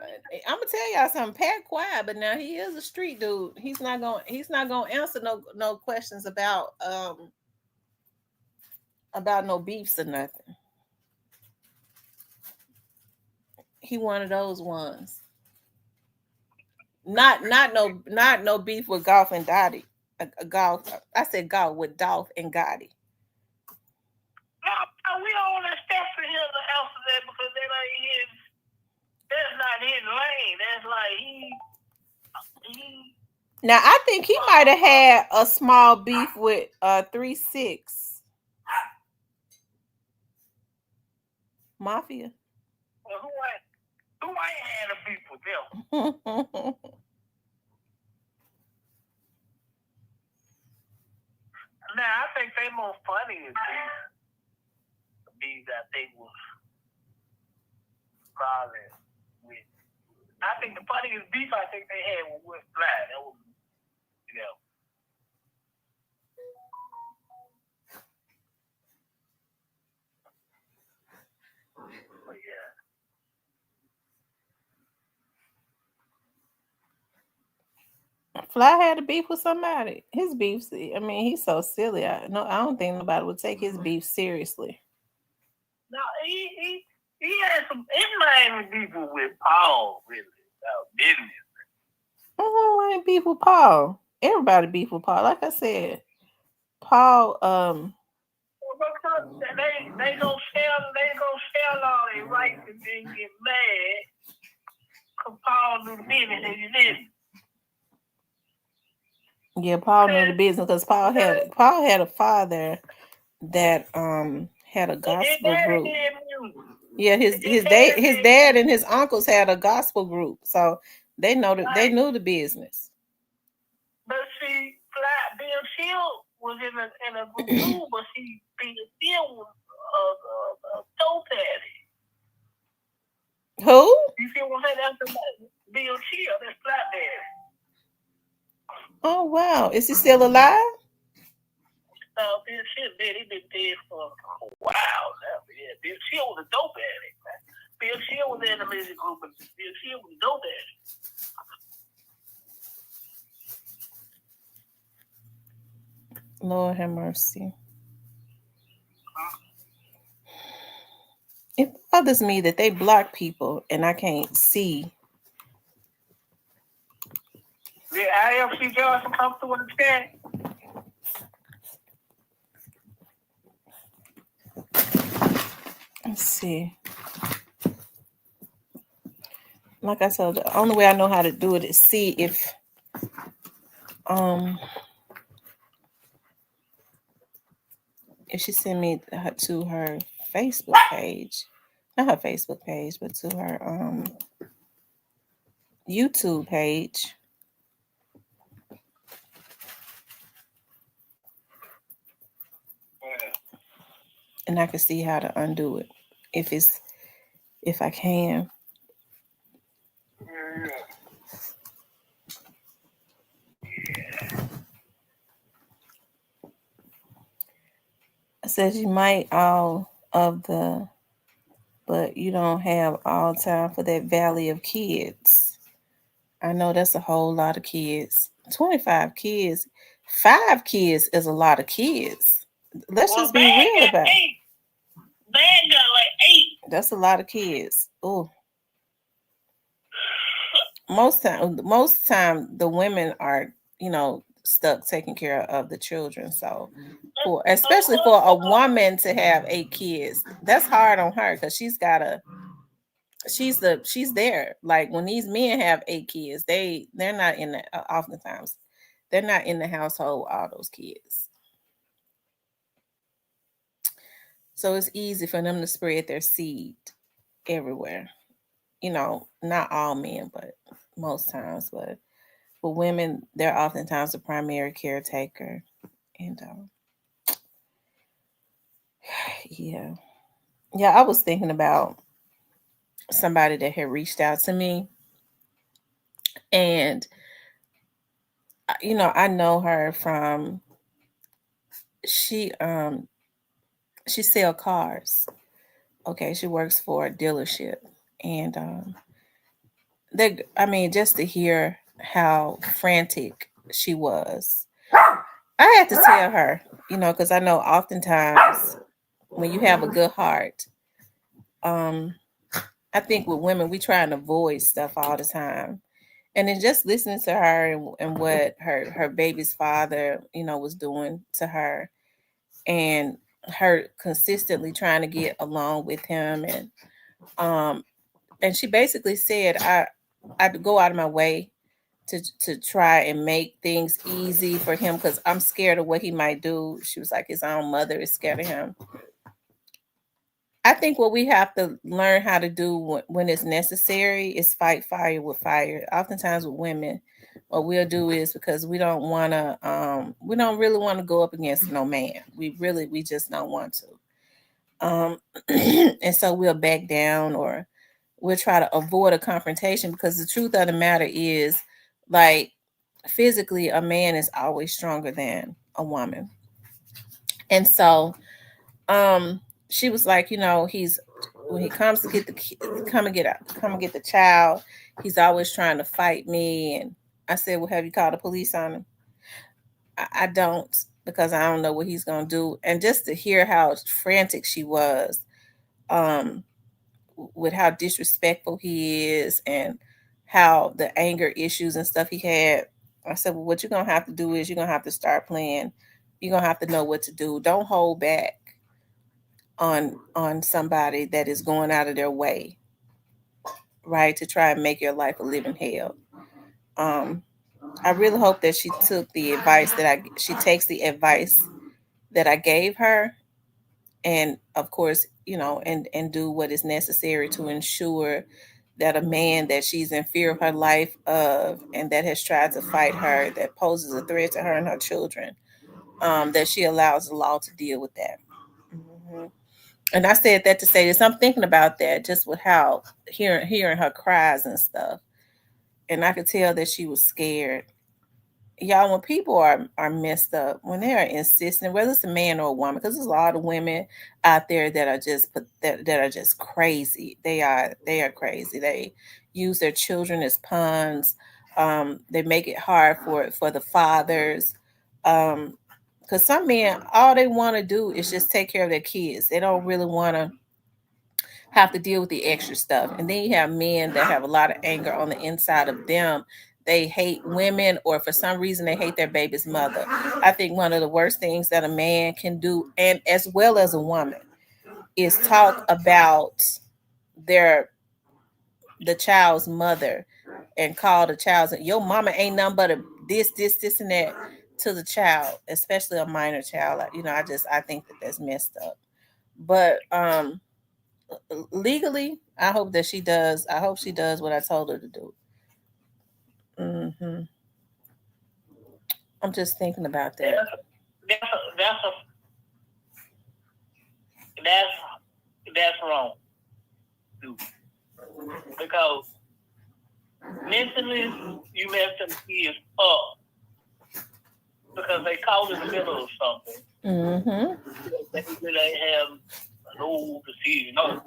I'm gonna tell y'all something. Pat quiet, but now he is a street dude. He's not gonna answer no questions about no beefs or nothing. He one of those ones. Not no beef with Golf and Dottie. Golf. I said golf with Dolph and Gotti. No, we don't want to step for him to answer that because that's not his lane. That's like he. Now I think he might have had a small beef with 3-6 Mafia. Well, who ain't had a beef with them? I think the funniest beef I think they had was with Fly. That was, you know, but yeah. Fly had a beef with somebody. His beef, I mean, he's so silly. I don't think nobody would take his beef seriously. No, he had some his Miami people with Paul really about business. I ain't beef with Paul. Everybody beef with Paul. Like I said, Paul. Because they go sell all their rights and then get mad because Paul do the business and you didn't. Yeah, Paul knew the Cause, business because Paul had a father that had a his gospel daddy group. did music. Yeah, His daddy his did dad and music. his uncles had a gospel group, so they Right. knew the business. But see, Bill Shield was in a group too, but see, Bill Shield was a dope addict. Who? You see what I'm saying? That's the Bill Shield, that's Flat Daddy. Oh wow, is he still alive? Bill Shield, man, he been dead for a while now. Yeah, Bill Shield was a dope addict, man. Bill Shield was in the music group, but Bill Shield was a dope addict. Lord have mercy. It bothers me that they block people and I can't see. Did IFC Johnson come through in the chat? Let's see. Like I said, the only way I know how to do it is see um if she send me to her Facebook page, not her Facebook page, but to her YouTube page, and I can see how to undo it if I can. Yeah. It says you might all of the, but you don't have all time for that valley of kids. I know that's a whole lot of kids. 25 kids, 5 kids is a lot of kids. Let's Well, just be Bad real got about it. 8. Bad got like 8. That's a lot of kids. Oh, most time the women are, stuck taking care of the children. So for Of especially course for they a are. woman to have 8 kids, that's hard on her because she's there. Like when these men have 8 kids, they're not in the oftentimes they're not in the household with all those kids. So it's easy for them to spread their seed everywhere. Not all men, but most times. But for women, they're oftentimes the primary caretaker. And yeah, yeah, I was thinking about somebody that had reached out to me, and I know her from she she sell cars. Okay, she works for a dealership, and they I mean, just to hear how frantic she was, I had to tell her, because I know oftentimes when you have a good heart, um, I think with women we try and avoid stuff all the time. And then just listening to her and what her baby's father, was doing to her, and her consistently trying to get along with him, um and she basically said I'd go out of my way to try and make things easy for him because I'm scared of what he might do. She was like his own mother is scared of him. I think what we have to learn how to do when it's necessary is fight fire with fire. Oftentimes with women, what we'll do is because we don't really want to go up against no man. We just don't want to. And so we'll back down or we'll try to avoid a confrontation, because the truth of the matter is, like, physically a man is always stronger than a woman. And so she was like, he's, when he comes to get the come and get the child, he's always trying to fight me. And I said, well, have you called the police on him? I don't, because I don't know what he's gonna do. And just to hear how frantic she was, um with how disrespectful he is, and how the anger issues and stuff he had, I said, well, what you're gonna have to do is you're gonna have to start playing. You're gonna have to know what to do. Don't hold back on somebody that is going out of their way, right, to try and make your life a living hell. um I really hope that she takes the advice that I gave her, and of course, and do what is necessary to ensure that a man that she's in fear of her life of, and that has tried to fight her, that poses a threat to her and her children, that she allows the law to deal with that. Mhm. And I said that to say this. I'm thinking about that just with how hearing her cries and stuff, and I could tell that she was scared. Y'all, when people are messed up, when they are insistent, whether it's a man or a woman, because there's a lot of women out there that are that are just crazy. They are crazy. They use their children as pawns. They make it hard for the fathers. Because some men, all they want to do is just take care of their kids. They don't really want to have to deal with the extra stuff. And then you have men that have a lot of anger on the inside of them. They hate women, or for some reason they hate their baby's mother. I think one of the worst things that a man can do, and as well as a woman, is talk about their the child's mother, and call the child's, your mama ain't nothing but a this and that, to the child, especially a minor child. I think that that's messed up. But legally, I hope she does what I told her to do. Hmm. I'm just thinking about that. That's that's wrong, dude. Because mentally, you mess them kids up because they caught in the middle of something. Mm-hmm. They really have no decision. No.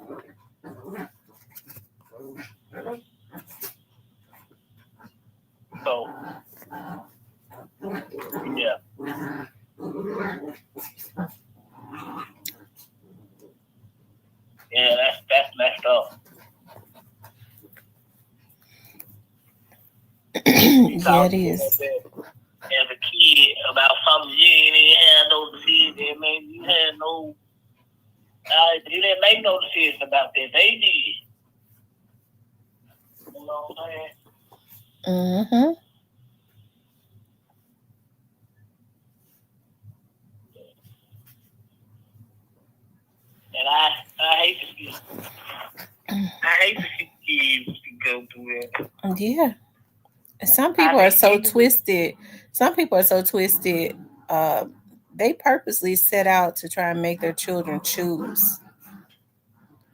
So yeah, yeah, that's messed up. You Yeah, talk it is. as a kid about something you ain't even had no decision. Man, you had no. You didn't make no decision about that. They did. You know what I'm saying? Mm-hmm. And I hate to see kids go through that. Yeah. Some people are so twisted. Some people are so twisted. Uh, they purposely set out to try and make their children choose.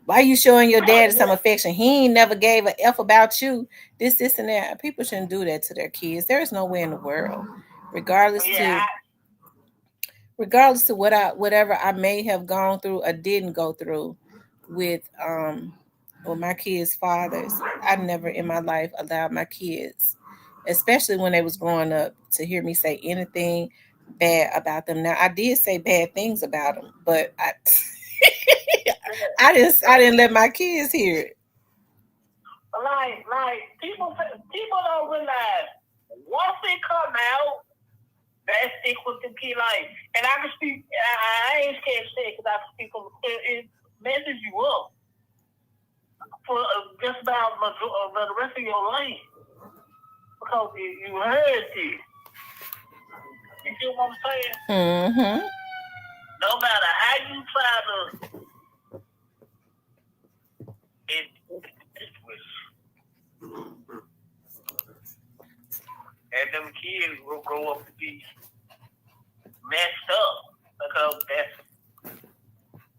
Why you showing your dad some affection? He ain't never gave a F about you. This, and that. People shouldn't do that to their kids. There is no way in the world, regardless Yeah, to regardless to whatever I may have gone through or didn't go through with my kids' fathers. I never in my life allowed my kids, especially when they was growing up, to hear me say anything bad about them. Now I did say bad things about them, but I didn't let my kids hear it. like people don't realize once it come out, that stick with the kid. Like, and I can speak. I ain't scared to say because I can speak from it messes you up for just about the rest of your life because you heard this. You see what I'm saying? Mm-hmm. No matter how you try to, it was, and them kids will grow up to be messed up because that's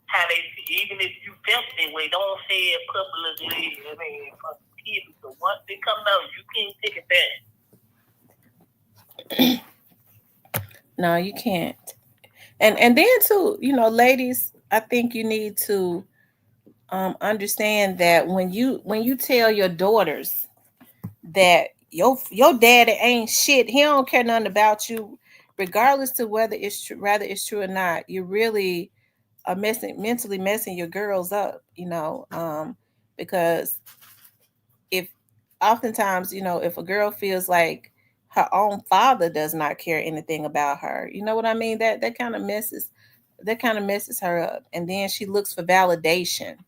how they. Even if you definitely way. Don't say it publicly. I mean, for kids, so once they come out, you can't take it back. No, you can't. And then too, ladies, I think you need to understand that when you tell your daughters that your daddy ain't shit, he don't care nothing about you, regardless to whether it's true or not. You really are mentally messing your girls up, because if oftentimes, if a girl feels like her own father does not care anything about her, you know what I mean? That kind of messes her up. And then she looks for validation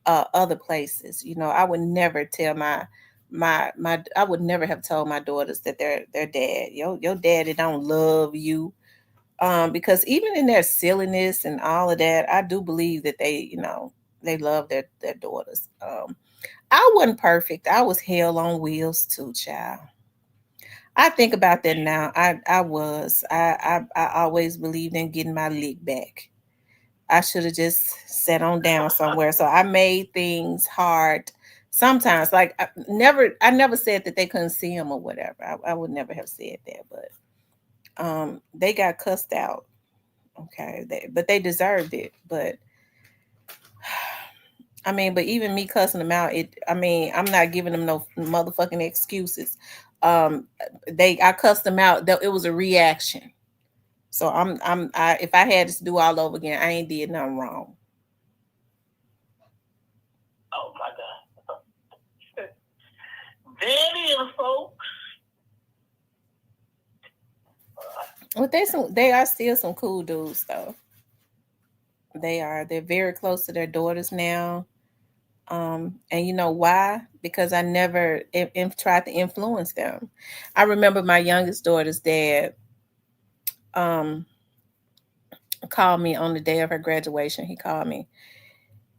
other places. I would never tell my I would never have told my daughters that their dad, your daddy don't love you. Because even in their silliness and all of that, I do believe that they love their daughters. I wasn't perfect. I was hell on wheels too, child. I think about that now. I was. I always believed in getting my lick back. I should have just sat on down somewhere. So I made things hard sometimes. Like I never said that they couldn't see him or whatever. I would never have said that, but they got cussed out. Okay, but they deserved it. But I mean, but even me cussing them out, I mean, I'm not giving them no motherfucking excuses. Um, I cussed them out. It was a reaction. So if I had to do all over again, I ain't did nothing wrong. Oh my God. There it is, folks. Well, they are still some cool dudes though. They are. They're very close to their daughters now. And you know why? Because I never tried to influence them. I remember my youngest daughter's dad um, called me on the day of her graduation. He called me.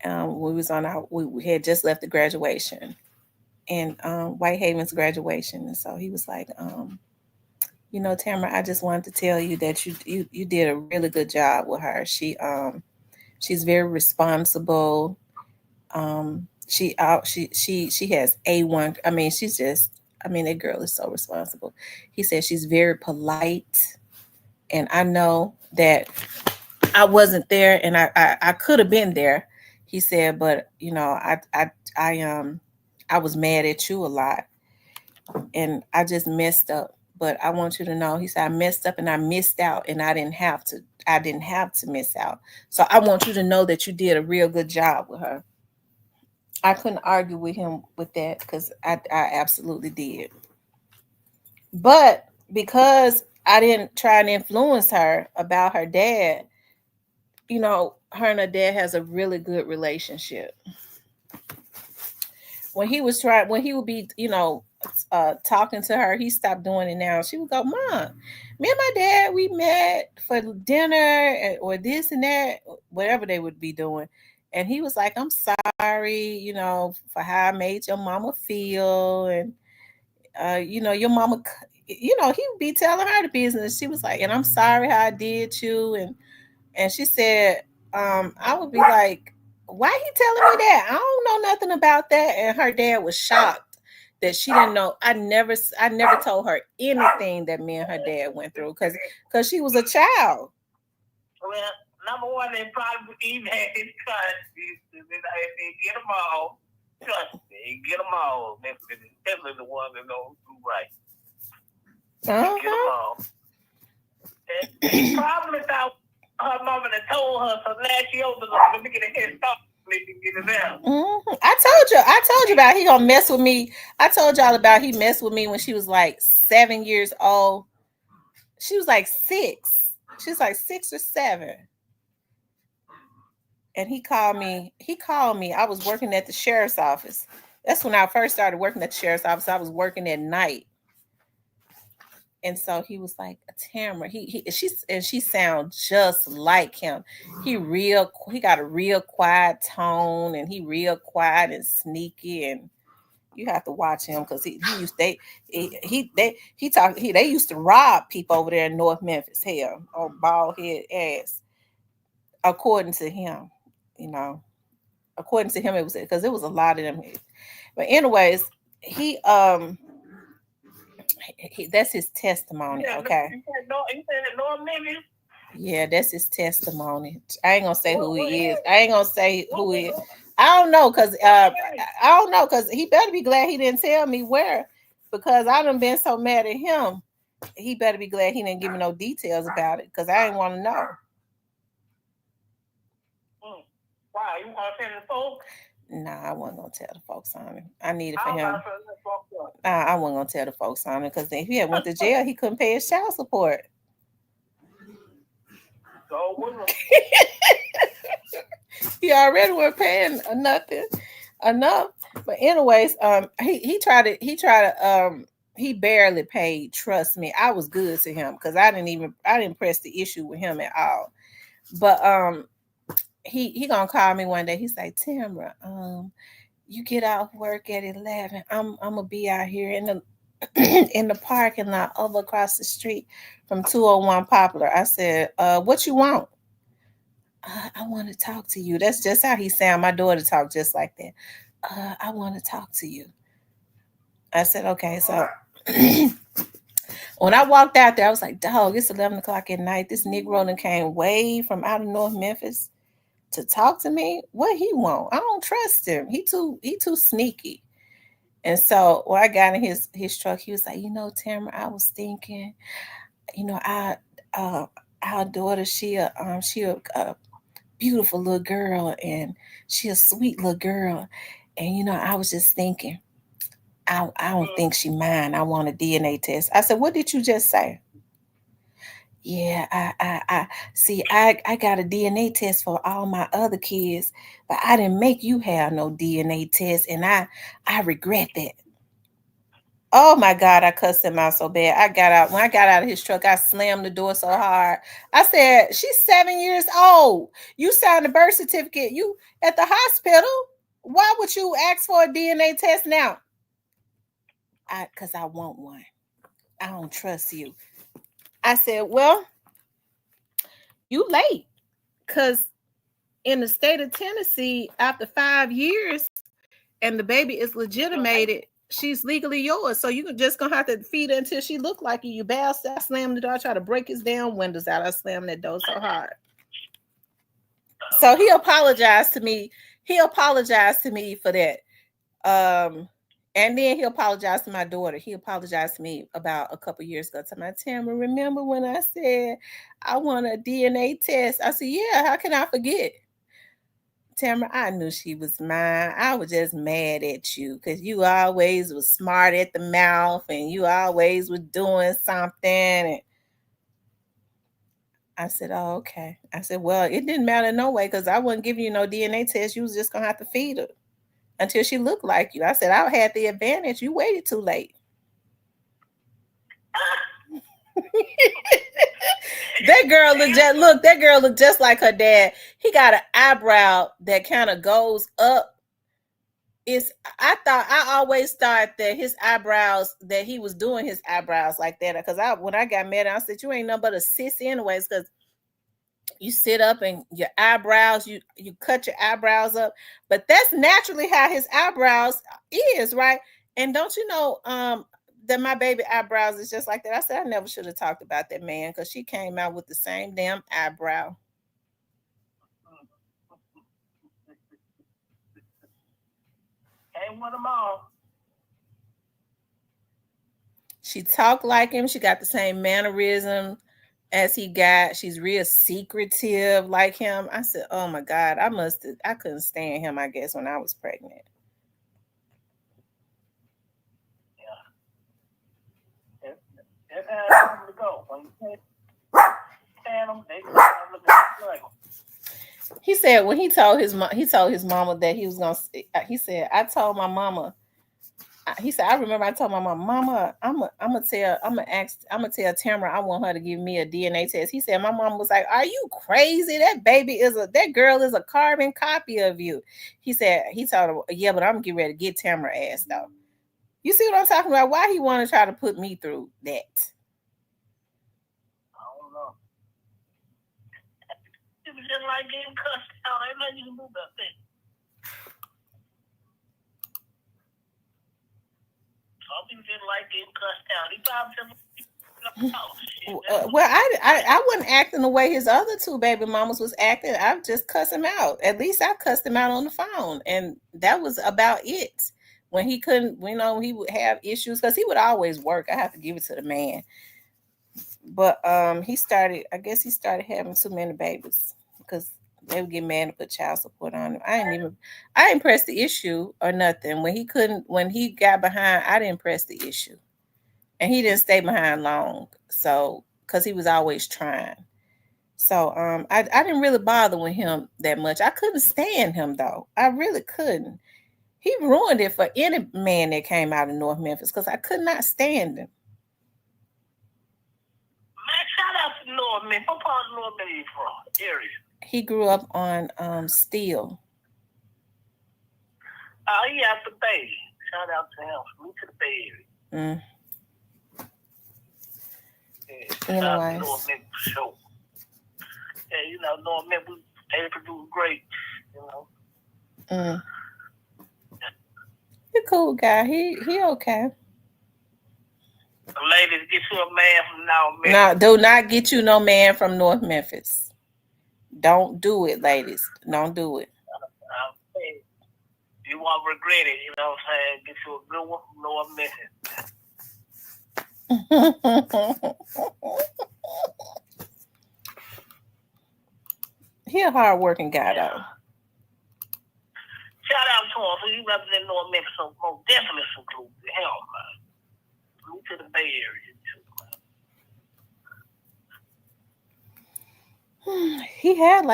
We had just left the graduation and Whitehaven's graduation, and so he was like, Tamara, I just wanted to tell you that you did a really good job with her. She's very responsible. She has A1. I mean, she's just. I mean, that girl is so responsible. He said she's very polite, and I know that I wasn't there, and I could have been there. He said, but I was mad at you a lot, and I just messed up. But I want you to know, he said, I messed up and I missed out, and I didn't have to. I didn't have to miss out. So I want you to know that you did a real good job with her. I couldn't argue with him with that because I absolutely did. But because I didn't try and influence her about her dad, her and her dad has a really good relationship. When he would be, talking to her, he stopped doing it now. She would go, Mom, me and my dad, we met for dinner or this and that, whatever they would be doing. And he was like, I'm sorry, for how I made your mama feel. And, your mama, he would be telling her the business. She was like, and I'm sorry how I did you. And she said, I would be like, why he telling me that? I don't know nothing about that. And her dad was shocked that she didn't know. I never told her anything that me and her dad went through because she was a child. Well, number one, they probably even had his country. They get them all. Trust me, get them all. Definitely the one that knows who right. Uh-huh. Get them all. And he probably thought her mama that told her so last year was let me get a head start. Let me get it down. Mm-hmm. I told you about he gonna mess with me. I told y'all about he messed with me when she was like 7 years old. She was like six. She was like 6 or 7. And he called me. I was working at the sheriff's office. That's when I first started working at the sheriff's office. I was working at night. And so he was like, Tamara, she sounds just like him. He got a real quiet tone, and he real quiet and sneaky, and you have to watch him because he used they used to rob people over there in North Memphis. Hell, on bald head ass, according to him, you know. According to him, it was because it was a lot of them. But anyways, he that's his testimony. Okay. You said no niggas. Yeah, that's his testimony. I ain't gonna say who What he is. happened? I ain't gonna say What who was he is. I don't know, cause what happened? I don't know, cause he better be glad he didn't tell me where, because I done been so mad at him. He better be glad he didn't give me no details about it, cause I didn't want to know. Mm. Why? You want to send the folks? Nah, I wasn't gonna tell the folks on him. I needed for I'm him. about to send the folks up. Nah, I wasn't gonna tell the folks on him, cause if he had went to jail, he couldn't pay his child support. So with them. He already was paying nothing enough. But anyways, he barely paid. Trust me, I was good to him because I didn't press the issue with him at all. But he gonna call me one day. He's like, Tamra, you get off work at 11. I'm gonna be out here in the in the parking lot over across the street from 201 Poplar. I said, what you want? I want to talk to you. That's just how he sound. My daughter talked just like that. I want to talk to you. I said, okay. So when I walked out there, I was like, dog, it's 11 o'clock at night. This Negro done came way from out of North Memphis to talk to me. What he want? I don't trust him. He too sneaky. And so when I got in his truck, he was like, Tamara, I was thinking, I uh our daughter, she a beautiful little girl, and she a sweet little girl. And I was just thinking, I don't think she mine. I want a DNA test. I said, what did you just say? Yeah, I see. I got a DNA test for all my other kids, but I didn't make you have no DNA test, and I regret that. Oh my God, I cussed him out so bad. When I got out of his truck, I slammed the door so hard. I said, she's 7 years old. You signed a birth certificate. You at the hospital. Why would you ask for a DNA test now? Cause I want one. I don't trust you. I said, well, you late. Cause in the state of Tennessee, after 5 years and the baby is legitimated, she's legally yours. So you just gonna have to feed her until she look like you. You bastard. I slammed the door, I tried to break his damn windows out. I slammed that door so hard. So he apologized to me. He apologized to me for that. Um, and then he apologized to my daughter. He apologized to me about a couple years ago. To my Tamara, remember when I said I want a DNA test? I said, yeah, how can I forget? Tamara, I knew she was mine. I was just mad at you because you always was smart at the mouth and you always was doing something. And I said, oh, okay. I said, well, it didn't matter no way because I wasn't giving you no DNA test. You was just going to have to feed her until she looked like you. I said, I had the advantage. You waited too late. That girl looked just like her dad. He got an eyebrow that kind of goes up. I always thought that his eyebrows, that he was doing his eyebrows like that, because when I got mad, I said, you ain't nothing but a sis anyways, because you sit up and your eyebrows, you cut your eyebrows up. But that's naturally how his eyebrows is, right? And don't you know that my baby eyebrows is just like that? I said, I never should have talked about that man, because she came out with the same damn eyebrow. Ain't one of them all. She talked like him. She got the same mannerism as he got. She's real secretive like him. I said, oh my God, I couldn't stand him, I guess, when I was pregnant. Yeah. That's how it's going to go. When you stand them, they look like them. He said when he told his mama that he was gonna. He said, I told my mama. He said, I remember I told my mama, I'm gonna tell Tamara I want her to give me a DNA test. He said, my mom was like, are you crazy? That girl is a carbon copy of you. He told her, yeah, but I'm gonna get ready to get Tamara ass though. You see what I'm talking about? Why he want to try to put me through that? I don't know. It was just like getting cussed out. Ain't nothing you can do about that. He just like getting cussed out. He probably just oh shit. Well, I wasn't acting the way his other two baby mamas was acting. I just cussed him out. At least I cussed him out on the phone, and that was about it. When he couldn't, he would have issues because he would always work. I have to give it to the man. But he started. I guess he started having too many babies because they would get mad and put child support on him. I didn't press the issue or nothing. When he got behind, I didn't press the issue. And he didn't stay behind long, so because he was always trying. So I didn't really bother with him that much. I couldn't stand him though. I really couldn't. He ruined it for any man that came out of North Memphis because I could not stand him. Man, shout out to North Memphis. What part of North Memphis you from? Area. He grew up on Steel. Oh, he out the Bay. Shout out to him. Move to the Bay Area. Anyways. North Memphis for sure. Yeah, North Memphis, they produce great, He a cool guy. He okay. Ladies, get you a man from North Memphis. No, do not get you no man from North Memphis. Don't do it, ladies. Don't do it. You won't regret it, you know what I'm saying? Get you a good one from North Memphis. He a hard working guy though. Shout out to him. So you represent North Memphis, so most definitely salute to him, man. Salute to the Bay Area too, man. He had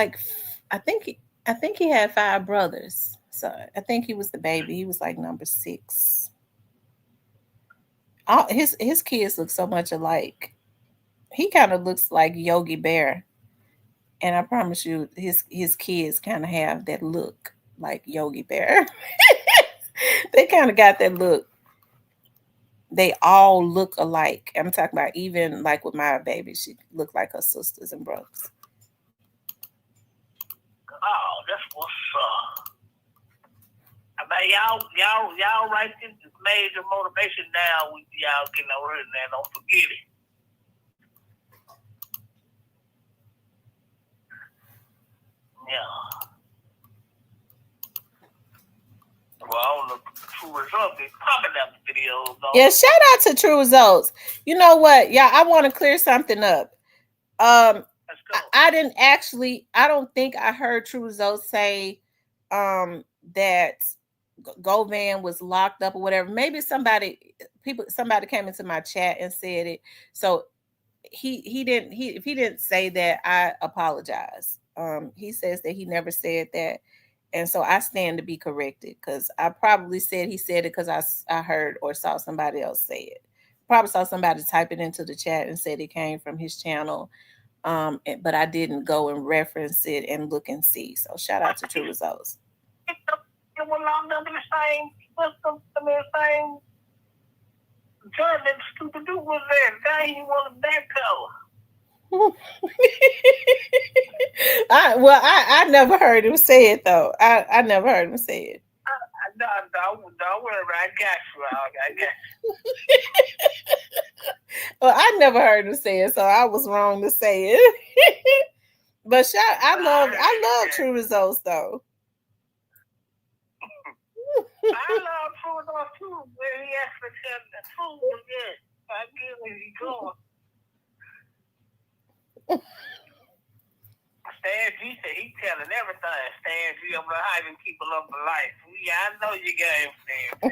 I think he had 5 brothers. So I think he was the baby. He was like number 6. All his kids look so much alike. He kind of looks like Yogi Bear. And I promise you, his kids kind of have that look like Yogi Bear. They kind of got that look. They all look alike. I'm talking about even like with my baby, she looked like her sisters and brothers. Oh, that's what's up. I mean, y'all write this major motivation down with y'all getting over here, man. Don't forget it. Yeah. Well, I don't know True Results is popping up videos, though. Yeah, shout out to True Results. You know what? Yeah, I want to clear something up. I don't think I heard True Results say that Govan was locked up or whatever. Maybe somebody came into my chat and said it. So he didn't say that, I apologize. He says that he never said that, and so I stand to be corrected because I probably said he said it because I heard or saw somebody else say it. Probably saw somebody type it into the chat and said it came from his channel, but I didn't go and reference it and look and see. So shout out to True Results. It was locked up in the same judge that stupid dude was there. Guy he wanted back cover. I never heard him say it though. I never heard him say it. Don't worry, I got you. I got you. Well, I never heard him say it, so I was wrong to say it. But I love True Results though. I love True Results too. Where he actually said the truth was good. I get where he's going. Stan G said he telling everything. Stan G, I'm gonna have him keep a love for life. Yeah, I know you got him, Stan.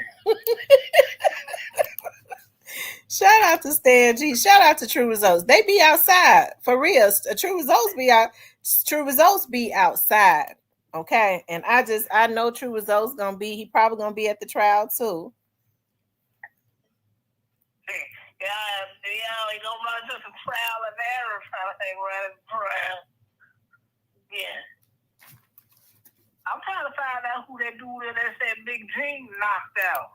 Shout out to Stan G. Shout out to True Results. They be outside for real. True Results be outside. Okay, and I know True Results he probably gonna be at the trial too. Yeah, he gonna run through some trial and error trying to hang around the trial. Yeah. I'm trying to find out who that dude is that said Big Gene knocked out.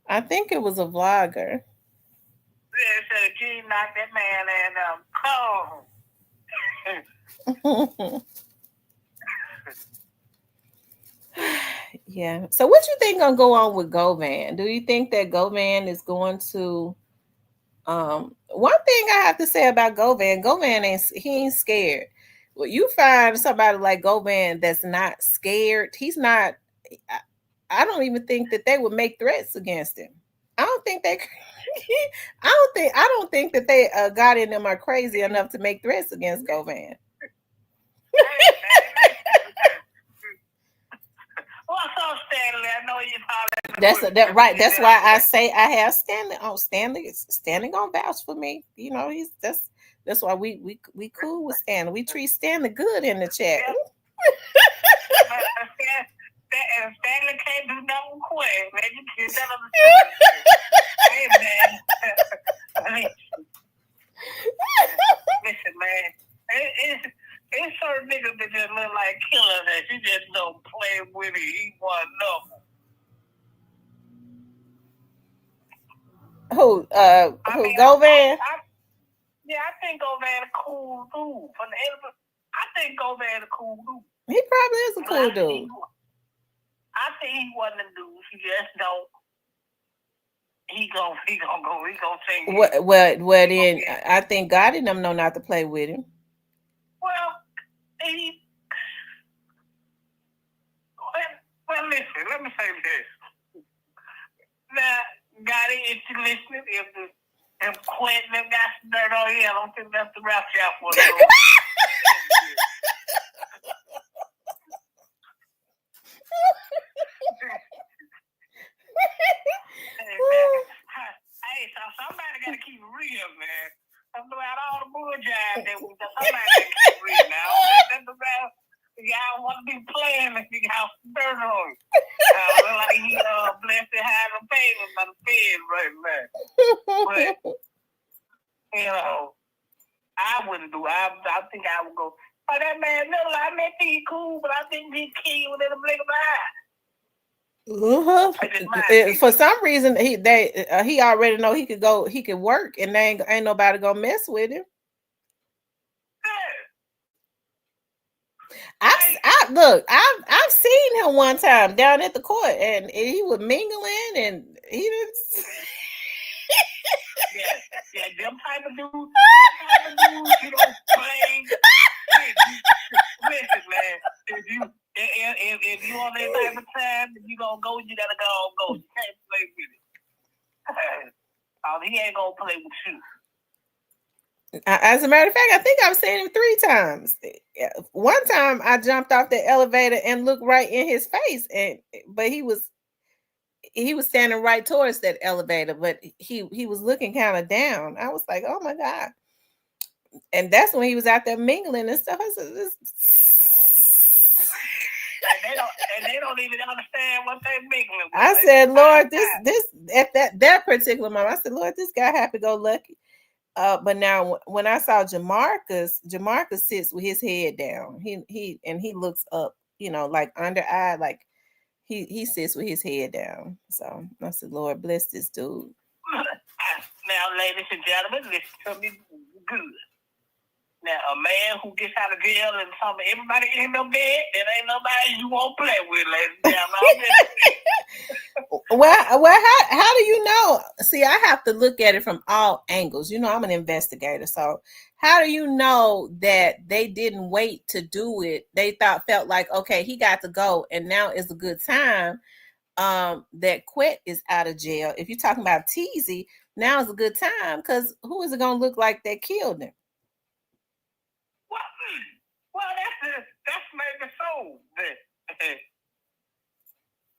I think it was a vlogger. Yeah, it said Gene knocked that man and Yeah. So what you think gonna go on with Govan? Do you think that Govan is going to one thing I have to say about Govan, Govan ain't scared. Well, you find somebody like Govan that's not scared, he's not I, I don't even think that they would make threats against him. I don't think they I don't think that they got in them are crazy enough to make threats against Govan. Hey, man, what's up, Stanley? I know you probably That's put that right. it That's out why I there. say I have Stanley. Oh, Stanley gonna vouch for me. You know, he's that's why we cool with Stanley. We treat Stanley good in the chat. Yeah, but Stanley can't do nothing quick, man. You can tell him the truth. Hey, man. Listen, man. It's certain niggas that just look like killers that you just don't play with it. He want no. I Who mean, Govan? yeah, I think Govan a cool dude. From the end of I think Govan a cool dude. He probably is a But cool dude. I think he one of them dudes. He just don't. He gonna take. Well, then I think God in them know not to play with him. Well, he. Well, listen. Let me say this. Now, got it. If you listening, if Quentin them got some dirt on you, I don't think that's the rap y'all for the road. Hey, so somebody got to keep it real, man. Throughout all the bull jive that we got, somebody got to keep it real. Now, that's about y'all want to be playing if you got some dirt on you. Look like he blessed and having payment by the feds right now. But you know, I wouldn't do. I think I would go. Oh, that man Miller, I may think he cool, but I think he killed within a blink of an eye. For some reason, he already know he could go, he could work, and they ain't nobody gonna mess with him. I've seen him one time down at the court, and he was mingling, and he didn't. Yeah, them type of dudes, you don't play. Listen, man, if you on that type of time, if you gonna go, you gotta go. You can't play with it. He ain't gonna play with you. As a matter of fact, I think I've seen him 3 times. One time I jumped off the elevator and looked right in his face, but he was standing right towards that elevator, but he was looking kind of down. I was like, oh my God. And that's when he was out there mingling and stuff. I said, they don't even understand what they're mingling with. I said, Lord, this at that particular moment, I said, Lord, this guy happy go lucky. But now when I saw Jamarcus sits with his head down. He looks up, like under eye, like he sits with his head down. So I said, Lord, bless this dude. Now, ladies and gentlemen, listen to me good. Now, a man who gets out of jail and everybody in the bed, there ain't nobody you won't play with, ladies and gentlemen. Well, how do you know? See, I have to look at it from all angles. I'm an investigator, so how do you know that they didn't wait to do it? They felt like, okay, he got to go, and now is a good time. That Quet is out of jail. If you're talking about Teasy, now is a good time, because who is it going to look like that killed him? Well, that's maybe so.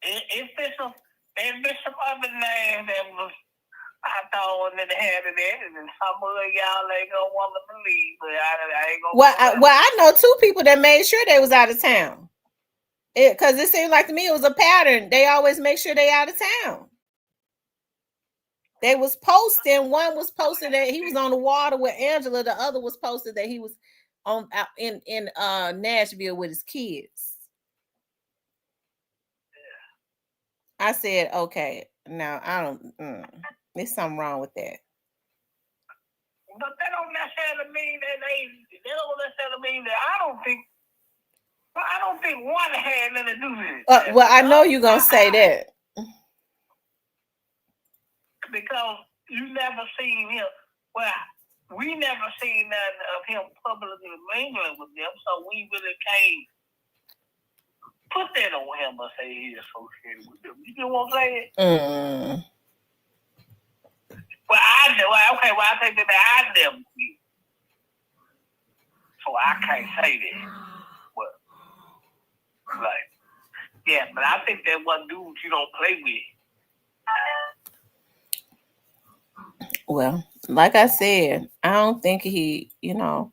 If there's some other name that was I thought that had it in, and some of y'all ain't gonna want to believe, but I ain't gonna. Well, I know 2 people that made sure they was out of town. Because it seemed like to me it was a pattern. They always make sure they out of town. They was posting. One was posting that he was on the water with Angela. The other was posted that he was out in Nashville with his kids. I said, okay, now I don't. There's something wrong with that. But that don't necessarily mean that they don't necessarily mean that I don't think. Well, I don't think one had nothing to do with it. Well, I know you're gonna say that. Because you never seen him. Well, we never seen nothing of him publicly mingling with them, so we really can't put that on him and say he associated with them. You know what I'm saying? Well, I know. Okay, well, I think that I never did. So I can't say that. But, like, yeah, but I think that one dude you don't play with. Well, like I said, I don't think he, I don't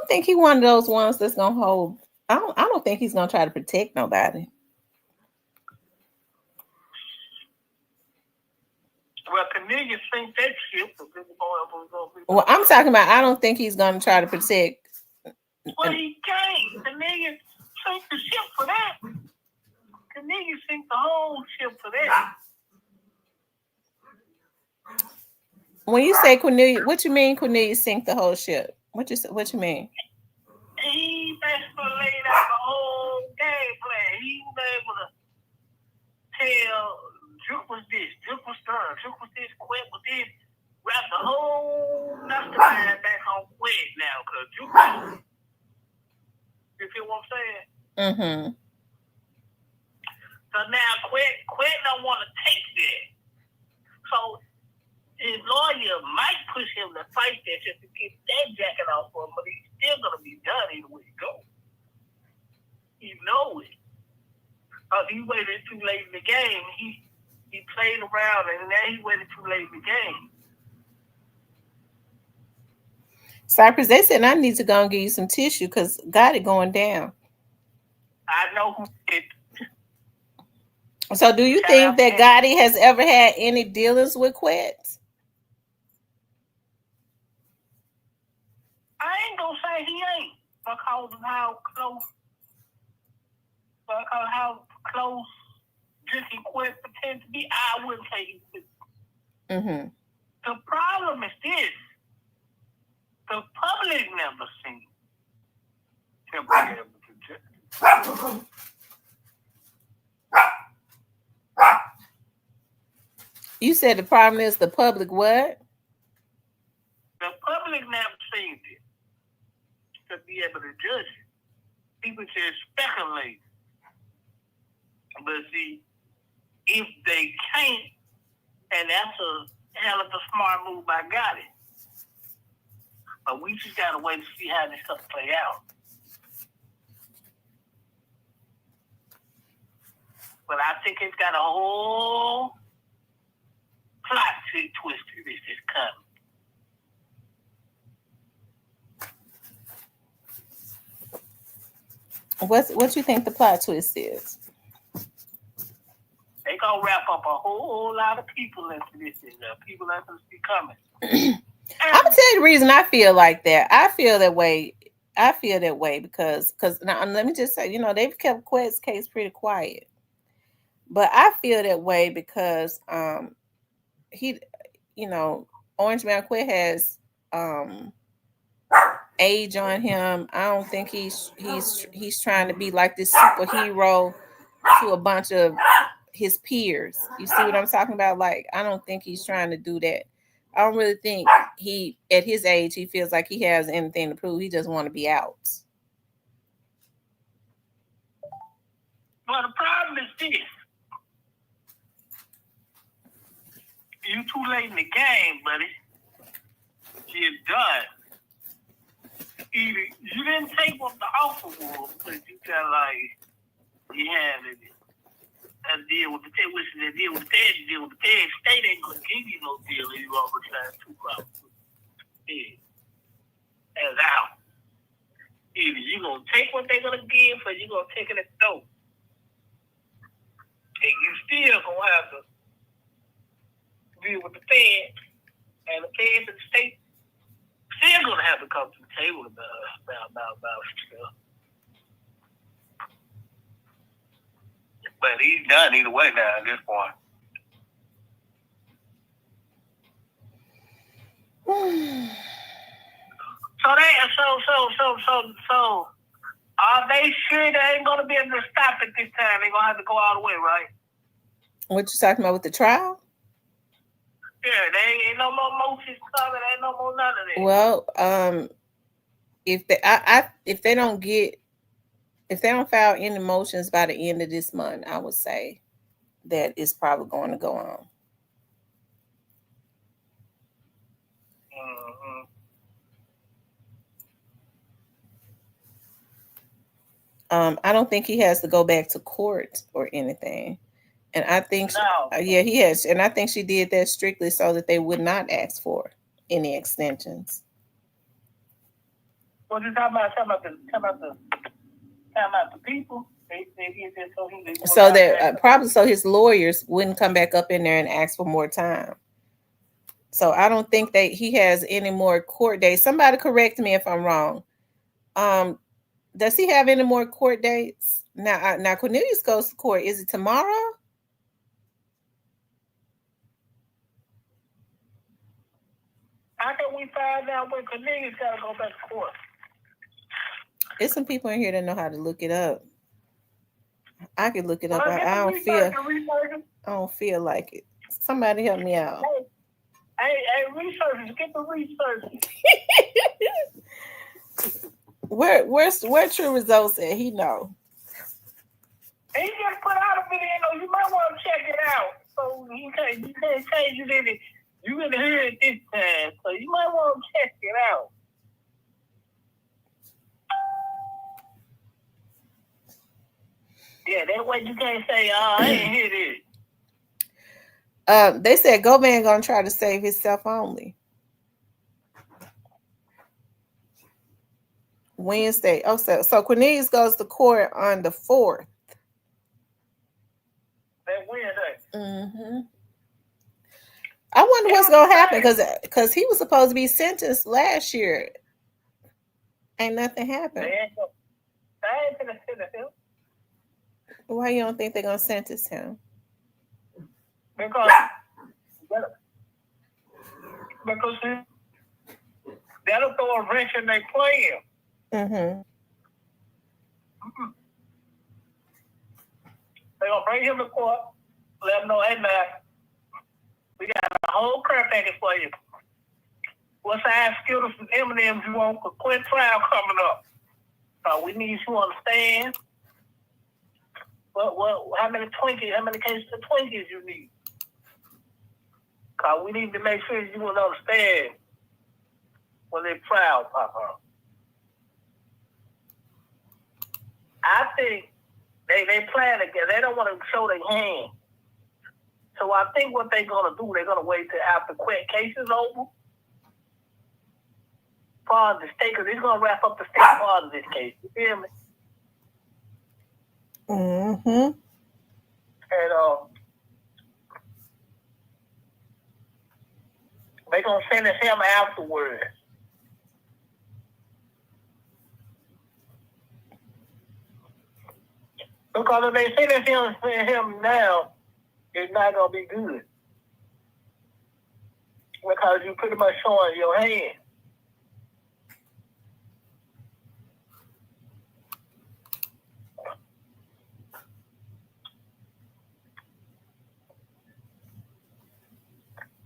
think he one of those ones that's gonna hold. I don't think he's gonna try to protect nobody. Well, Cornelius think that shit. Well, I'm talking about. I don't think he's gonna try to protect. Well, he can't. Cornelius sink the ship for that. Cornelius sink the whole ship for that. When you say Cornelius, what you mean Cornelius sink the whole ship? What you mean? He basically laid out the whole game plan. He was able to tell Juke was this, Juke was Stern, Juke was this, Quet was this, wrap the whole mastermind back on Quet now, because Juke was, you feel what I'm saying? Mm-hmm. So now Quet don't want to take that. So his lawyer might push him to fight that just to get that jacket off for him, but he's still going to be done either way he goes. He knows it. He waited too late in the game. He played around, and now he waited too late in the game. Cypress, they said I need to go and give you some tissue because got it going down. I know who did. So do you think that Gotti has ever had any dealings with Quets? I ain't gonna say he ain't because of how close Drinking Quet pretends to be. I wouldn't say he is. Mm-hmm. The problem is this: the public never seen him be able to judge. You said the problem is the public what? The public never seen it to be able to judge it. People just speculate. But see, if they can't, and that's a hell of a smart move by Gotti. But we just gotta wait to see how this stuff play out. But I think it's got a whole plot twist to this is coming. What you think the plot twist is? They gonna wrap up a whole lot of people into this. People that's gonna be coming. I'm gonna tell you the reason I feel like that. I feel that way because now let me just say, they've kept Quet's case pretty quiet. But I feel that way because he, Orange Man Quet has age on him. I don't think he's trying to be like this superhero to a bunch of his peers. You see what I'm talking about? Like, I don't think he's trying to do that. I don't really think he, at his age, he feels like he has anything to prove. He just want to be out. Well, the problem is this. You too late in the game, buddy. You're done. Either you didn't take what the offer was because you got you had a deal with the Fed, which is a deal with the Fed, deal with the Fed. State ain't gonna give you no deal if you overtime 2 problems with the Fed. That's out. Either you gonna take what they're gonna give or you gonna take it at the door. And you still gonna have to deal with the Fed, and the Fed and the state still gonna have to come to the table about stuff. But he's done either way now at this point. So all Are they sure they ain't gonna be able to stop it this time? They're gonna have to go all the way, right? What you talking about with the trial? Yeah, they ain't no more motions coming. Ain't no more none of that. Well, if they don't file any motions by the end of this month, I would say that it's probably going to go on. Mm-hmm. I don't think he has to go back to court or anything. And I think, No. yeah, he has. And I think she did that strictly so that they would not ask for any extensions. What you talking about? Talking about the people. They did this so he could So that probably so his lawyers wouldn't come back up in there and ask for more time. So I don't think that he has any more court days. Somebody correct me if I'm wrong. Does he have any more court dates? Now Cornelius goes to court. Is it tomorrow? How can we find out when Cornelius gotta go back to court? There's some people in here that know how to look it up. I can look it up. Well, I don't feel like it. Somebody help me out. Hey, researchers, get the research. Where True Results at? He know. He just put out a video. You might want to check it out. So you can't change it. You gonna hear it this time. So you might want to check it out. Yeah, that way you can't say, "Oh, I ain't hear this." They said Go Man gonna try to save himself only. Wednesday. Oh, so Cornelius goes to court on the 4th. That Wednesday. Mm-hmm. I wonder what's gonna happen because he was supposed to be sentenced last year. Ain't nothing happened. They ain't gonna sentence him. Why you don't think they're gonna sentence him? Because that'll throw a wrench in their plan. Mm-hmm. They're gonna bring him to court, let him know, hey man, we got a whole crap package for you. What size Skittles and M&Ms you want for quick trial coming up? We need you on the stand. How many cases of Twinkies you need? Cause we need to make sure you will understand when they trial pop up. I think they plan to get. They don't want to show their hand. So I think what they're gonna do, they're gonna wait till after court case is over. Part of the state, because he's gonna wrap up the state part of this case. You feel me? Mm-hmm. And they're gonna sentence him afterwards. Because if they sentence him now, it's not gonna be good. Because you pretty much showing your hand.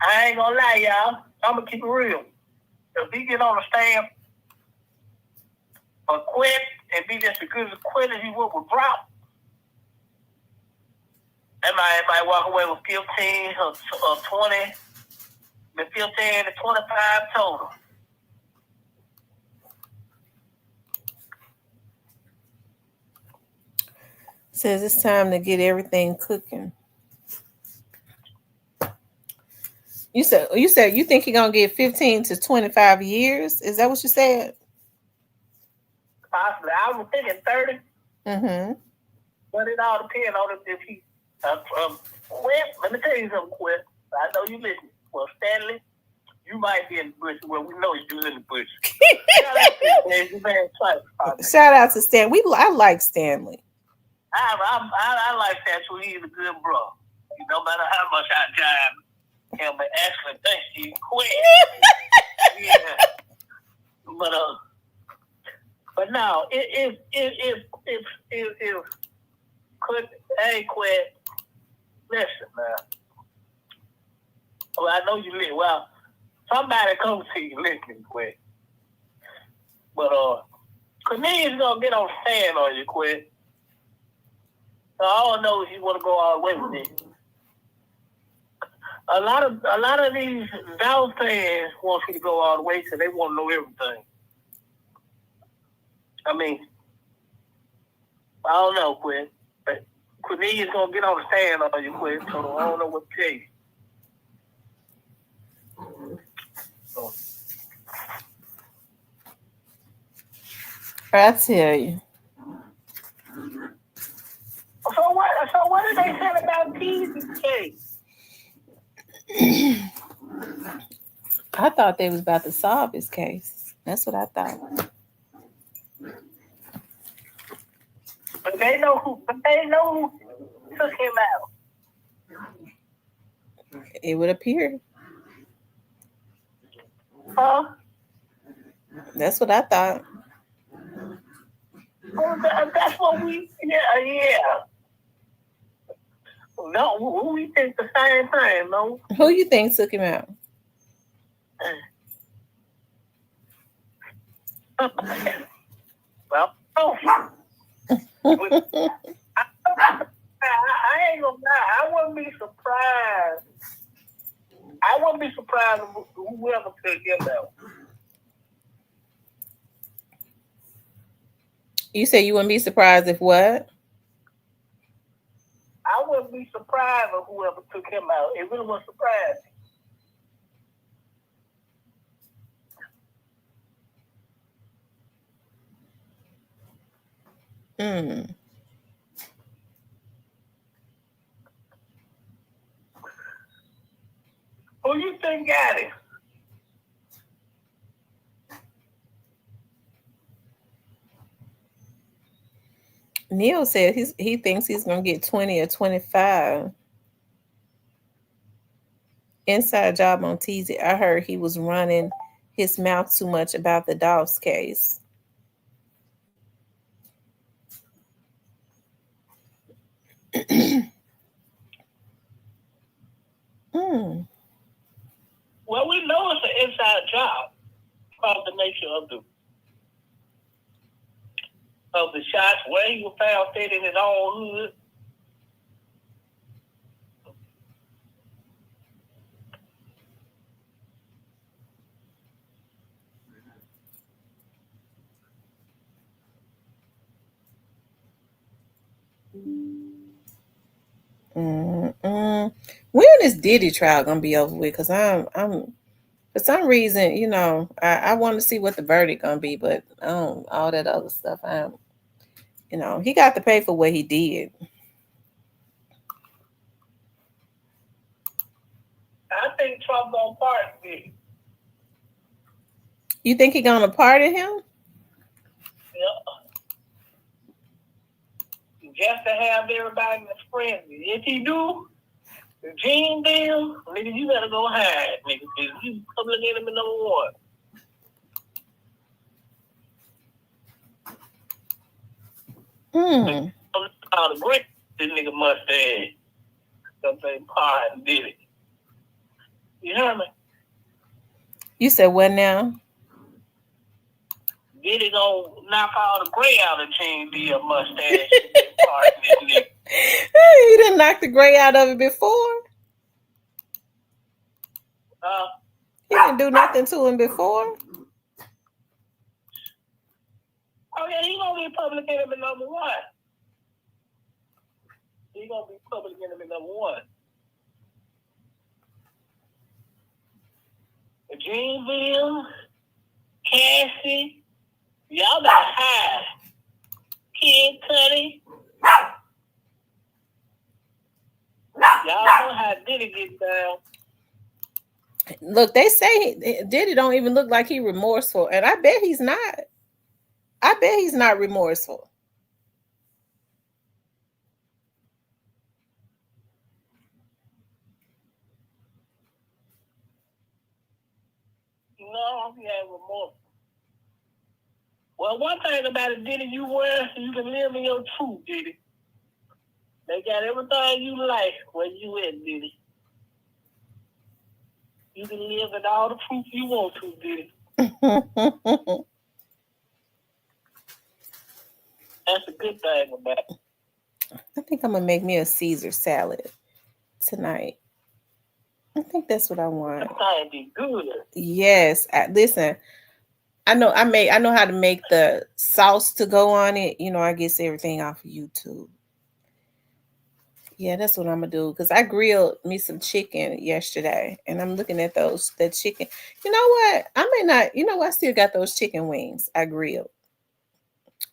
I ain't gonna lie, y'all. I'm gonna keep it real. If he get on the stand or quit and be just as good as quit as he would with Brown, they might walk away with 15 or 20, the 15 to 25 total. Says it's time to get everything cooking. You said you think he's gonna get 15 to 25 years? Is that what you said? Possibly. I was thinking 30. Mm-hmm. But it all depends on if he quit. Let me tell you something, Quit. I know you listen. Well, Stanley, you might be in the bush. Well, we know you're in the bush. Shout out to Stan. I like Stanley. I like Stanley. He's a good bro. No matter how much I time him, but actually thanks you quit. Yeah. But But now, if quit, hey, quit. Listen, man. Well, I know you live. Well, somebody come to you listening, quit. But Cornelius gonna get on the stand on you, quit. So I don't know if you want to go all the way with it. A lot of these Dallas fans want you to go all the way because they want to know everything. I mean, I don't know, Quinn. But Cornelius gonna get on the stand on you, Quinn. So I don't know what to tell you. So, I tell you. so what did they say about Keys' case? I thought they was about to solve his case. That's what I thought. But they know who took him out. It would appear. Huh? That's what I thought. Well, that's what yeah. No, we think the same thing, no? Who you think took him out? Well, oh, I ain't gonna lie. I wouldn't be surprised if whoever took him out. You say you wouldn't be surprised if what? I wouldn't be surprised if whoever took him out. It really wouldn't surprise me. Mm. Who you think got it? Neil said he thinks he's gonna get 20 or 25. Inside job on TZ. I heard he was running his mouth too much about the Dobbs case. Mm. Well, we know it's an inside job. Because the nature of the shots, where he was found dead in his own hood. Mm-mm. When is Diddy trial gonna be over with? Cause I'm for some reason, I want to see what the verdict gonna be, but all that other stuff. He got to pay for what he did. I think Trump gonna pardon me. You think he gonna pardon him? Yeah. Just to have everybody in his frenzy. If he do, the Gene deal, nigga, you gotta go hide, nigga, because you public enemy number one. Hmm. All the great this nigga mustache. Something pardon did it. You hear me? You said what now? Did it gonna knock all the gray out of Gene deal mustache and pardon this nigga. He didn't knock the gray out of it before. He didn't do nothing to him before. Oh yeah, he gonna be public enemy number one. He gonna be public enemy number one. Geneville, Cassie, y'all better hide. Kid Cudi, y'all know how Diddy get down. Look, they say Diddy don't even look like he remorseful, and I bet he's not. I bet he's not remorseful. No, he ain't remorse. Well, one thing about it, Diddy, you wear so you can live in your truth, Diddy. They got everything you like where you at, Diddy. You can live in all the truth you want to, Diddy. That's a good thing about it. I think I'm gonna make me a Caesar salad tonight. I think that's what I want. That thing be good. Yes, listen. I know how to make the sauce to go on it. You know, I guess everything off of YouTube. Yeah, that's what I'm gonna do because I grilled me some chicken yesterday, and I'm looking at that chicken. You know what? I may not. You know what? I still got those chicken wings I grilled.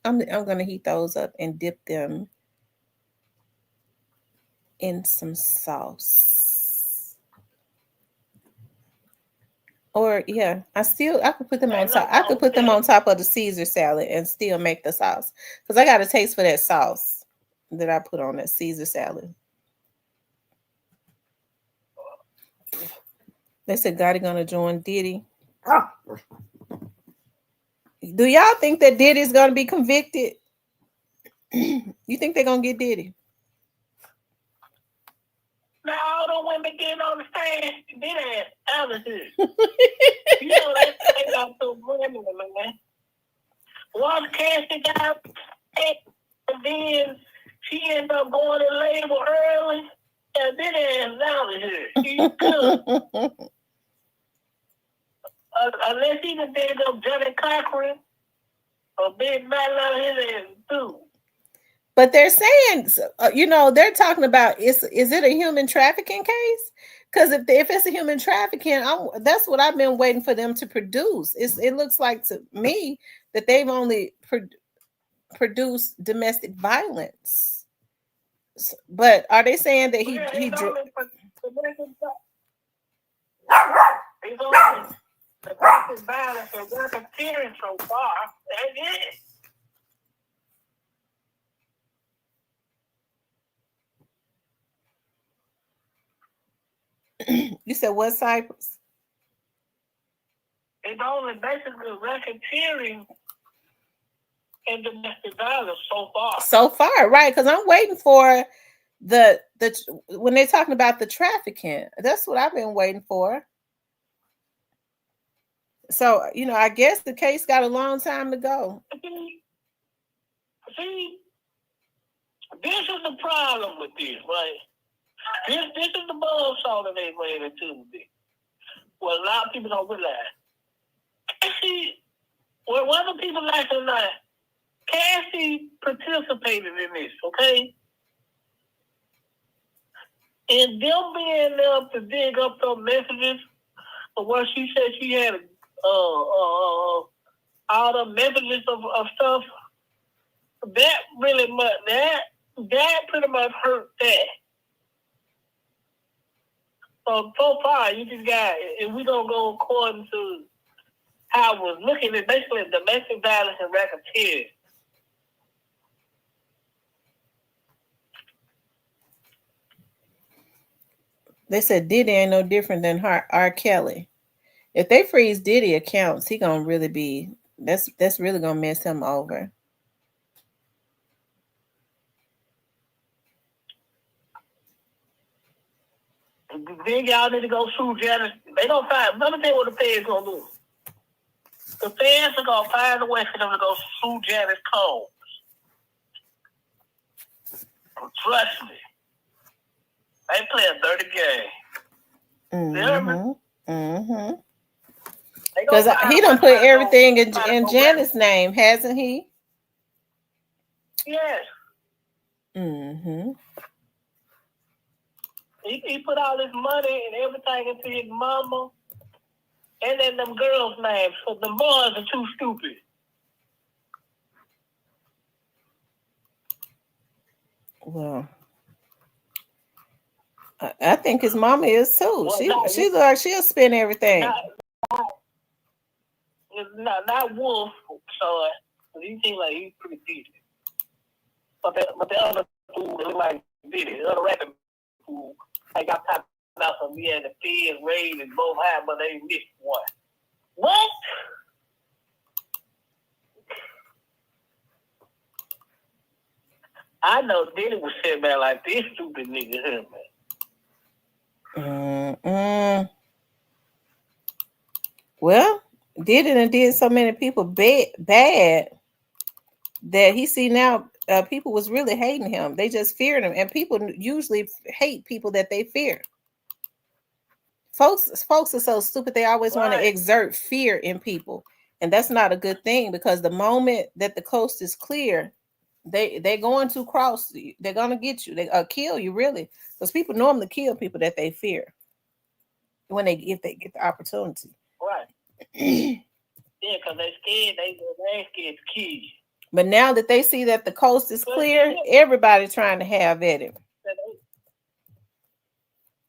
I'm gonna heat those up and dip them in some sauce. Or yeah, I could put them on Ain't top. nothing I wrong could with put them that. on top of the Caesar salad and still make the sauce because I got a taste for that sauce that I put on that Caesar salad. They said Gotti gonna join Diddy. Do y'all think that Diddy's gonna be convicted? You think they're gonna get Diddy? Now all the women getting on the stand, they ass out of here. You know they got some women, man. Once Cassie got and then she ended up going to labor early, and then ass out of here. She's good. Unless he done did up Johnny Cochran or Big Mac out of his ass too. But they're saying, they're talking about is it a human trafficking case? Because if it's a human trafficking, that's what I've been waiting for them to produce. It looks like to me that they've only produced domestic violence. But are they saying that he He's drew? only domestic violence and racketeering so far. That's it. You said what, Cypress? It's only basically racketeering and domestic violence so far. So far, right? Because I'm waiting for the when they're talking about the trafficking. That's what I've been waiting for. So I guess the case got a long time to go. See, this is the problem with this, right? This is the buzzsaw that they ran into this. Well, a lot of people don't realize. See, whether people like it or not, Cassie participated in this, okay? And them being able to dig up some messages of what she said she had all the messages of stuff, that really much, that pretty much hurt that. So far, you just got, if we don't go according to how I was looking at basically domestic violence and racketeering. They said Diddy ain't no different than R. Kelly. If they freeze Diddy accounts, he gonna really be that's really gonna mess him over. Then y'all need to go sue Janice. They gonna find. Let me tell you what the feds gonna do. The feds are gonna find a way for them to go sue Janice Combs. Trust me. They play a dirty game. Because he done put everything in Janet's name, hasn't he? Yes. He put all his money and everything into his mama and then them girls' names. So the boys are too stupid. Well, I think his mama is too. Well, she look like she'll spend everything. Not Wolf, so he seems like he's pretty decent. But the other fool look like did it. The other rapping fool, they got talking about some he had the feds raised and both high, but they missed one. What? I know Diddy was sitting back like this stupid nigga here, man. Well, did so many people bad that he see now people was really hating him. They just feared him, and people usually hate people that they fear. Folks are so stupid. They always want to exert fear in people, and that's not a good thing, because the moment that the coast is clear, they're going to cross you. They're going to get you. They kill you, really, because people normally kill people that they fear if they get the opportunity. Right. Yeah, because they scared. They ain't scared to kill you. But now that they see that the coast is clear, everybody's trying to have at him.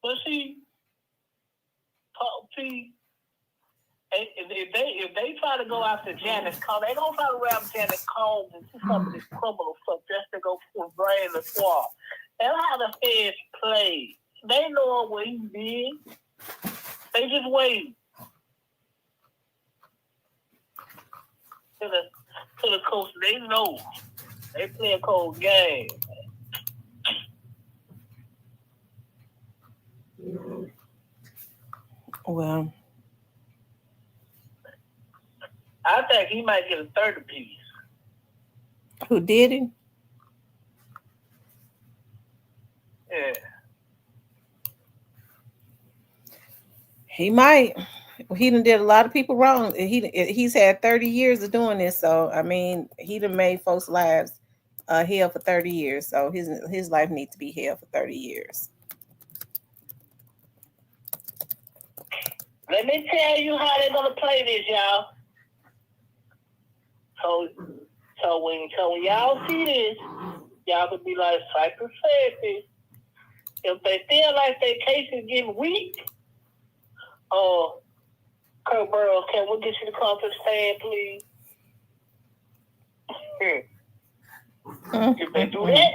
But see, if they try to go after Janice Combs, they gonna try to grab Janice Combs and some of this criminal stuff just to go drain the swamp. That's how the feds play. They know what he did. They just wait to the coast. They know. They play a cold game. Well, I think he might get a third piece. Who did it? Yeah. He might. He done did a lot of people wrong. He's had 30 years of doing this, so I mean, he done made folks' lives hell for 30 years. So his life needs to be hell for 30 years. Let me tell you how they're gonna play this, y'all. So when y'all see this, y'all could be like, Cypress said this. If they feel like their case is getting weak, Kurt Burrows, can we get you to come to the stand, please? If they do that,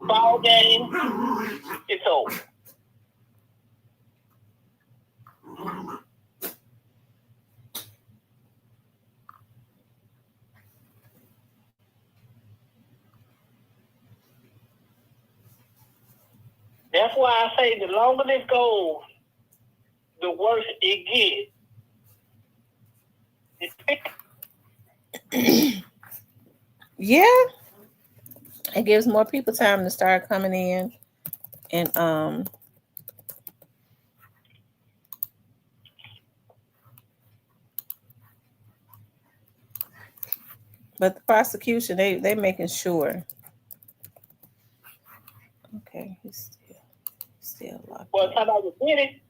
ball game, it's over. That's why I say the longer this goes, the worse it gets. Yeah. It gives more people time to start coming in, and but the prosecution, they making sure. Okay, he's still locked. Well, how about the city?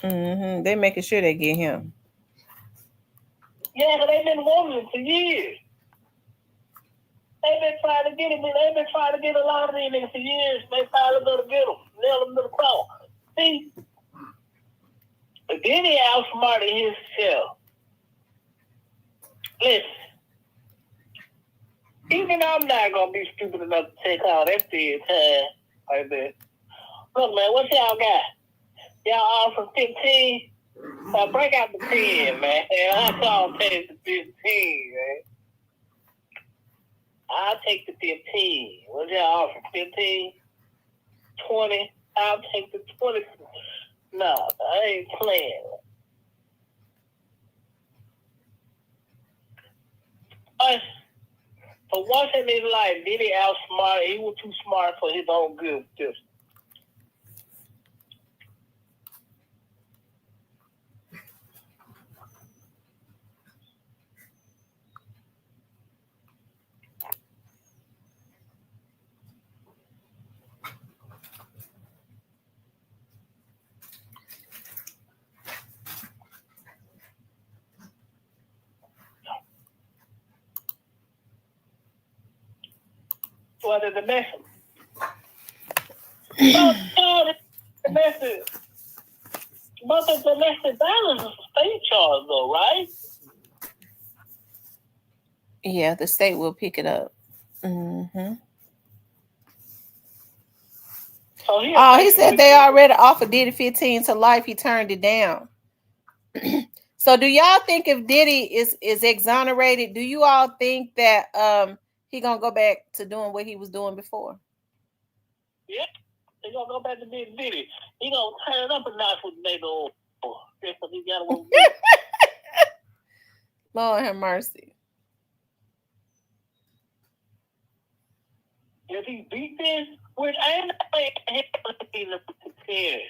They making sure they get him. Yeah, they've been wanting him for years. They've been trying to get him. They've been trying to get a lot of these niggas for years. They finally gonna get him. Nail him to the cross. See, but then he outsmarted himself. Listen, even I'm not gonna be stupid enough to take all that dead time like that. Look, man, what y'all got? Y'all all from 15? So break out the 10, man. I'll call take the 15, man. I'll take the 15. What y'all all from 15? 20? I'll take the 20. No, I ain't playing. For once in his life, Diddy outsmarted. He was too smart for his own good. Just. What is the message? But the domestic violence is a state charge, though, right? Yeah, the state will pick it up. Mm-hmm. Oh, he said they already offered Diddy 15 to life. He turned it down. So do y'all think if Diddy is exonerated, do you all think that He gonna go back to doing what he was doing before. Yeah, he gonna go back to being Diddy. He gonna turn up a notch with nigga oil. That's what he gotta go do. Lord have mercy. If he beat this, which ain't no way in hell he's prepared.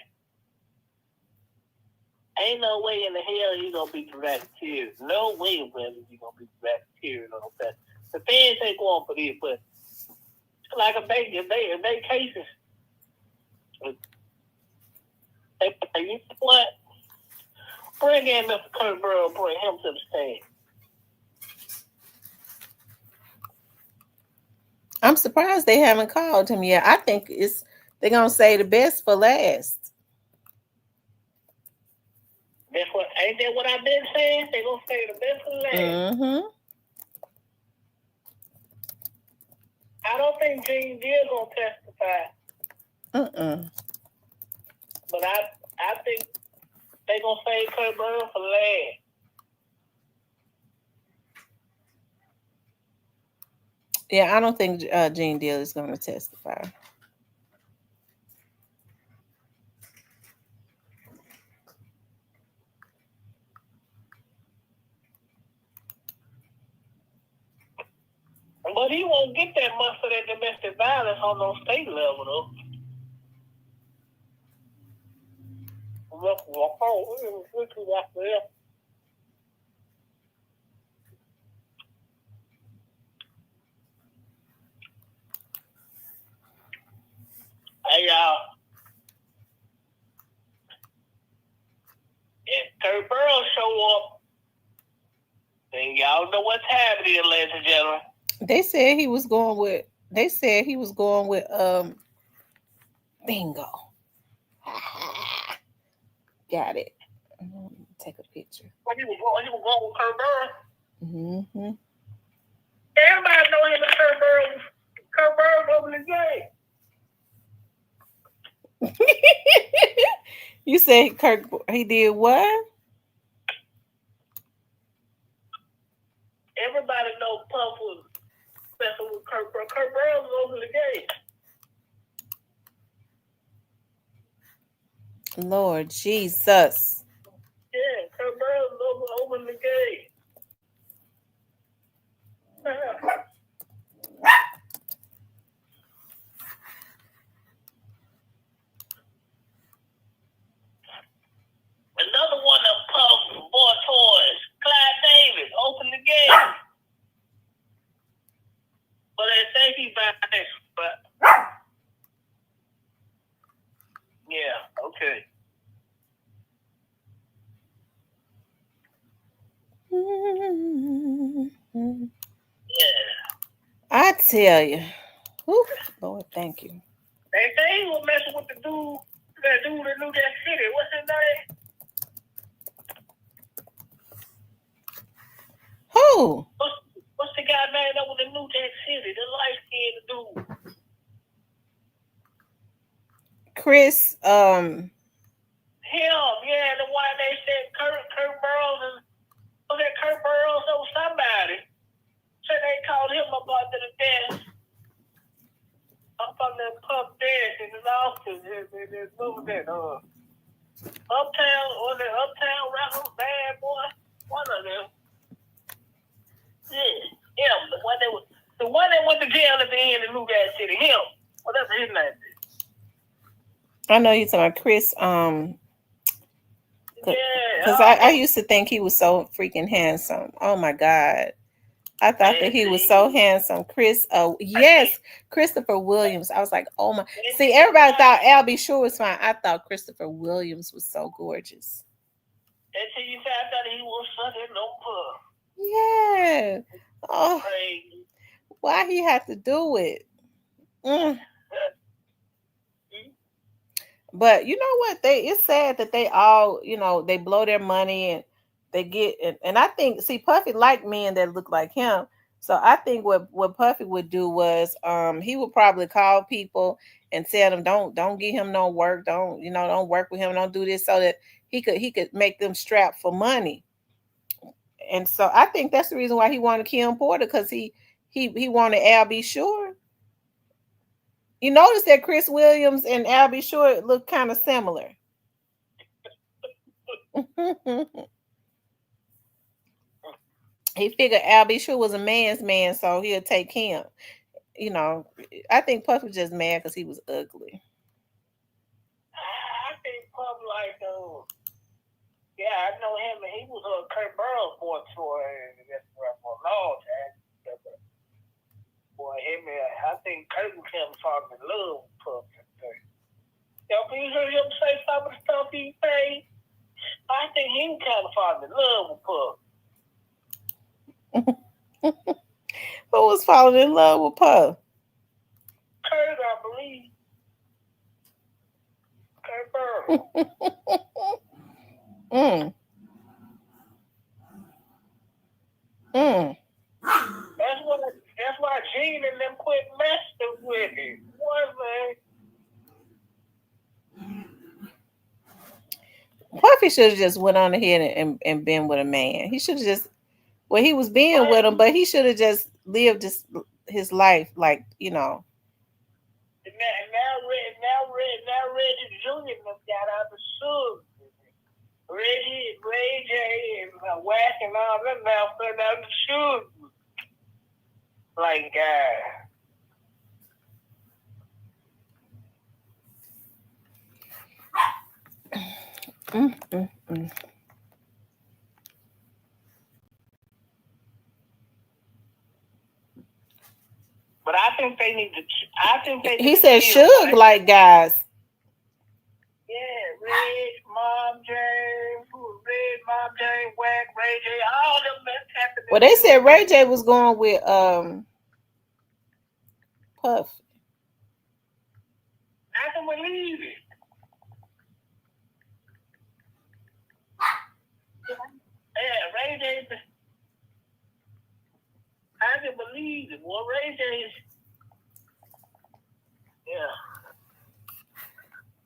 Ain't no way in the hell he gonna beat the Racketeers. No way in hell he gonna beat the Racketeers on that. The fans ain't going for this, but like if they cases, they you know what? Bring in Mr. Kurt Burrow, bring him to the stand. I'm surprised they haven't called him yet. I think they're gonna say the best for last. That's what ain't that what I've been saying? They gonna say the best for last. Mm-hmm. I don't think Gene Deal gonna testify. But I think they gonna say Kurt Burrow for last. Yeah, I don't think Gene Deal is going to testify. But he won't get that much for that domestic violence on no state level, though. Hey, y'all. If Kurt Burrow show up, then y'all know what time it is, ladies and gentlemen. They said he was going with. They said he was going with bingo. Got it. Take a picture. When he was going with Kurt Burrow. Mm-hmm. Everybody know him as Kurt Burrow. Kurt Burrow over the game. You said Kirk, he did what? Everybody know Puff was messing with Kurt Burrow. Kurt Burrow was over the game. Lord Jesus. Yeah, Kurt Burrow was over the game. Another one of Puff's boy toys, Clyde Davis, opened the game. But they say he back next, but yeah, okay. Yeah. I tell you. Whew, Lord, thank you. They say he was messing with that dude that knew that city. What's his name? Who? What's the guy name that was in New Jack City? The light-skinned dude. Chris, Him, yeah, the one they said Kurt Burrows was that Kurt Burrows or somebody. So they called him up under the desk. Up on the pub desk in his office. They moved that Uptown or the Uptown Records bad boy. One of them. Yeah. Him. The one that went to jail at the end of New Jack City. Him. Whatever his name is. I know you're talking about Chris. Because I used to think he was so freaking handsome. Oh my God. I thought that he was so handsome. Chris, yes, Christopher Williams. I was like, oh my. See, everybody thought Albie Shore was fine. I thought Christopher Williams was so gorgeous. Until you found out he was sucking no puff. Yeah. Oh, Crazy. why he had to do it? But you know what? It's sad that they all, they blow their money and they get and I think see Puffy liked men that look like him. So I think what Puffy would do was he would probably call people and tell them don't give him no work, don't work with him, don't do this so that he could make them strapped for money. And so I think that's the reason why he wanted Kim Porter, because he he wanted Albie Shore. You notice that Chris Williams and Albie Shore look kind of similar. He figured Albie Shore was a man's man, so he'll take him. You know, I think Puff was just mad because he was ugly. I think Puff like yeah, I know him, and he was on Kurt Burrow's boy tour for a long time. Boy, him, I think Kurt was him falling in love with Puff. Yo, can you hear him say some of the stuff he say? I think he was kind of falling in love with Puff. Who was falling in love with Puff? Kurt, I believe. Kurt Burrow. mm. Mm. That's why Gene and them quit messing with him. What, man? Puffy should have just went on ahead and been with a man. He should have just, well, he was being with him, but he should have just lived his life like, you know. And now Reggie Jr. got out the shoes. Reggie, Ray J, and Whack and all them now putting out the shoes. Like, But I think they need to. He said, "Suge like guys." Yeah, Red, Mom James, Whack, Ray J, all them that's happening. Well, they said Ray J was going with Puff. I can believe it. Yeah, Ray J. I can believe it. Well, Ray J. Yeah.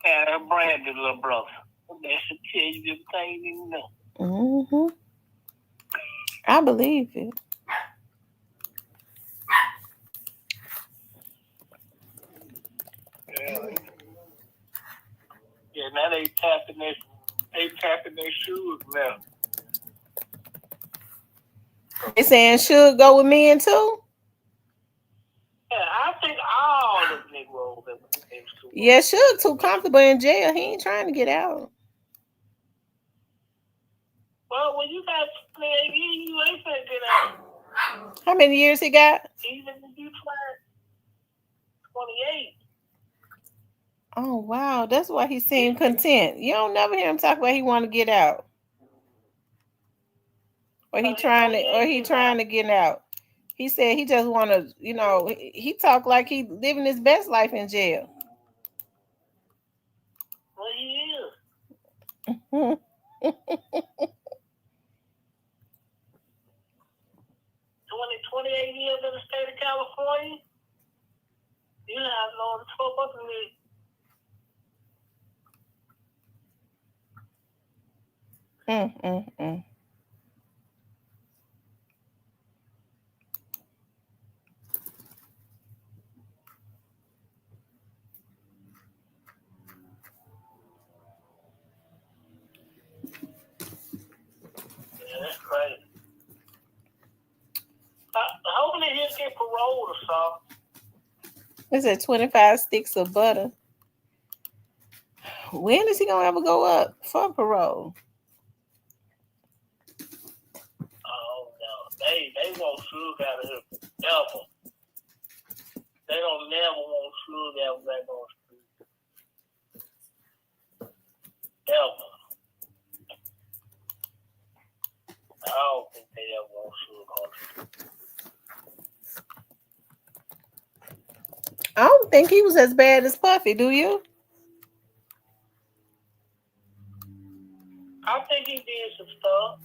Yeah, Brandon, little brother. That should tell you everything you need to know. Mm-hmm. I believe it. Yeah, now they tapping their shoes now. They saying Suge go with men too? Yeah, I think all the Negroes in school. Yeah, Suge too comfortable in jail. He ain't trying to get out. Well, when you got 28 years, you ain't finna get out. How many years he got? Even if you try 28. Oh wow, that's why he seemed content. You don't never hear him talk about he want to get out, or he trying to get out. He said he just want to, you know, he talk like he living his best life in jail. Well, he is. 28 years in the state of California, you have no trouble with me. Yeah, that's crazy. Hopefully he'll get paroled or something. It's at 25 sticks of butter. When is he gonna ever go up for parole? Oh no, they want Suge out of here forever. They don't never want Suge out back on the street. Ever. I don't think they ever want Suge on the street. I don't think he was as bad as Puffy, do you? I think he did some stuff.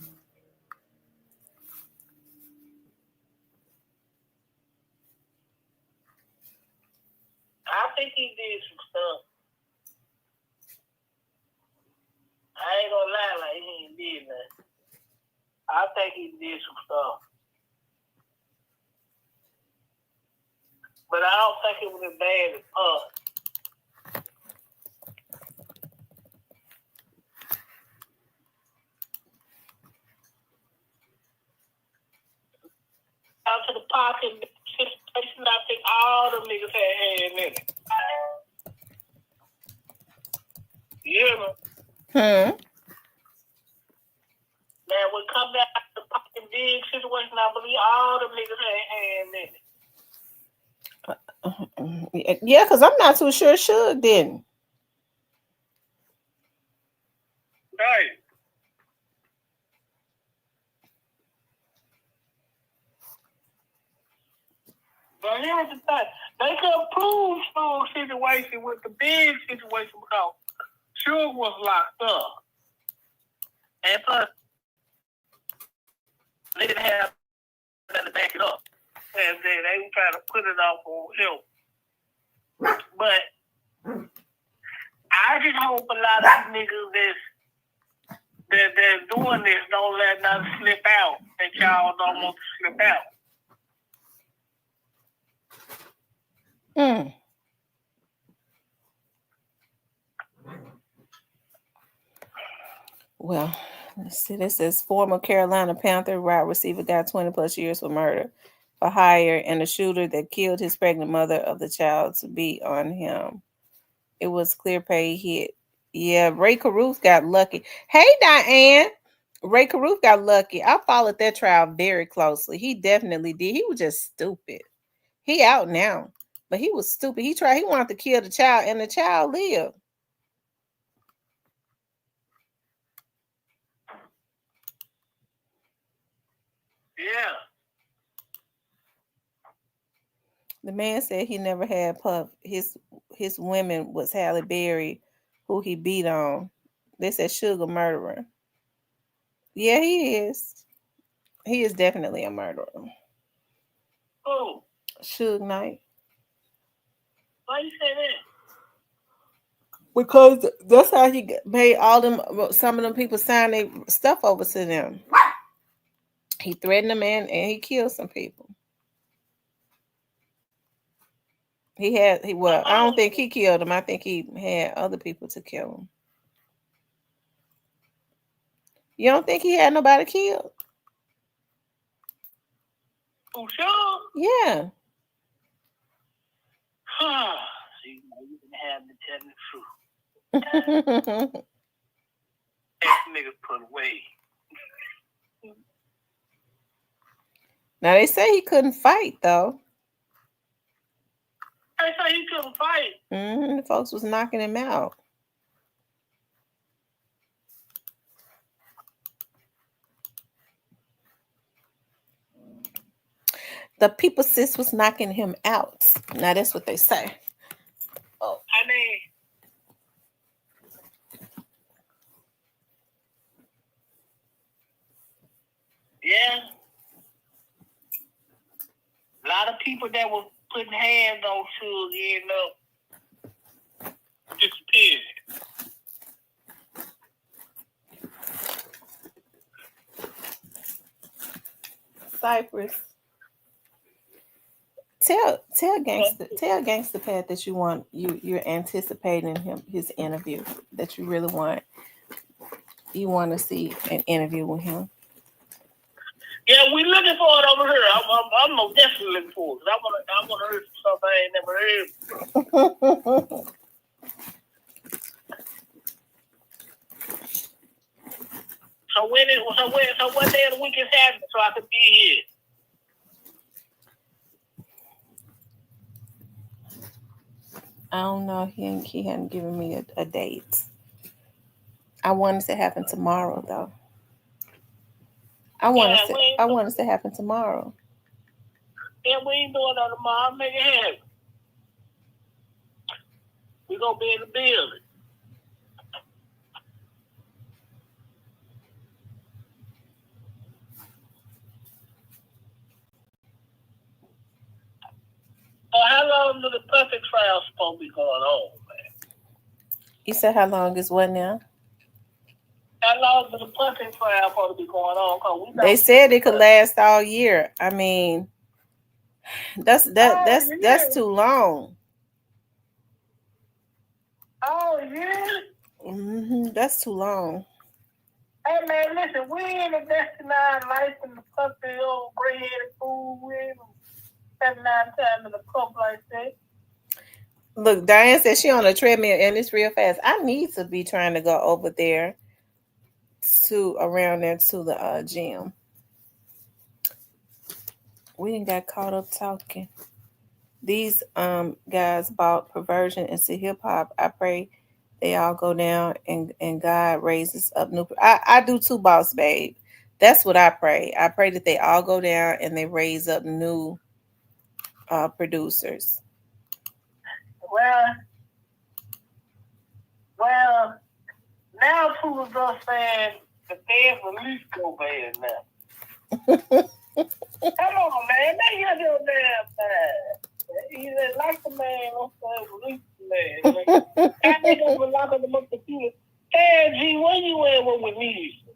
I ain't gonna lie like he ain't did nothing. I think he did some stuff. but I don't think it was as bad as us. Out to the pocket situation, I think all the niggas had hand in it. You hear me? Man, when come down to the pocket big situation, I believe all the niggas had hand in it. Yeah, because I'm not too sure Suge didn't. Right. But here's the thing. They could prove Suge's situation with the big situation because Suge was locked up. And plus, they didn't have nothing to back it up. And they were trying to put it off on him. But I just hope a lot of niggas that's doing this don't let nothing slip out that y'all don't want to slip out. Well, let's see. This says former Carolina Panther wide receiver got 20 plus years for murder for hire, and the shooter that killed his pregnant mother of the child to be on him. It was clear pay hit. Yeah, Ray Caruth got lucky. Hey, Diane. Ray Caruth got lucky. I followed that trial very closely. He definitely did. He was just stupid. He out now, but he was stupid. He wanted to kill the child, and the child lived. Yeah. The man said he never had Puff. His women was Halle Berry, who he beat on. They said Sugar murderer. Yeah, he is. He is definitely a murderer. Oh. Suge Knight. Why you say that? Because that's how he made all them. Some of them people sign their stuff over to them. He threatened them and he killed some people. Well, I don't think he killed him. I think he had other people to kill him. You don't think he had nobody killed? Oh, sure. Yeah. See, you can have to tell the truth. That nigga put away. Now they say he couldn't fight though. They say he couldn't fight. The folks was knocking him out. The people sis was knocking him out. Now that's what they say. Oh, I mean, yeah, a lot of people that were putting hands on Suge end up disappearing. Cypress. Tell Gangsta Pat that you're anticipating his interview, that you really want to see an interview with him. Yeah, we looking for it over here. I'm most definitely looking for it. I want to hear some stuff I ain't never heard. So what day of the week is happening so I can be here? I don't know. He hadn't given me a date. I want it to happen tomorrow though. I want it to happen tomorrow. Yeah, we ain't doing that tomorrow. Make it happen. We gonna be in the building. How long do the perfect trial supposed to be going on, man? You said how long is what now? How long do the perfect trial supposed to be going on? They said it could last all year. I mean, That's that Oh, that's yeah. too long. Oh, yeah. That's too long. Hey, man, listen, we ain't investing our life in the puppy old gray-headed fool. We ain't having our time in the cup like that. Look, Diane said she on a treadmill and it's real fast. I need to be trying to go over there to around there to the gym. We didn't got caught up talking. These guys bought perversion into hip hop. I pray they all go down and God raises up new. I do too, boss babe. That's what I pray. I pray that they all go down and they raise up new producers. Well, well, now people are saying the fans release go bad now. Come on, man. They get your damn time. Either like the man or say release the man. Like, I think I'm gonna lock them up the computer. Hey, G, where you at when we need you?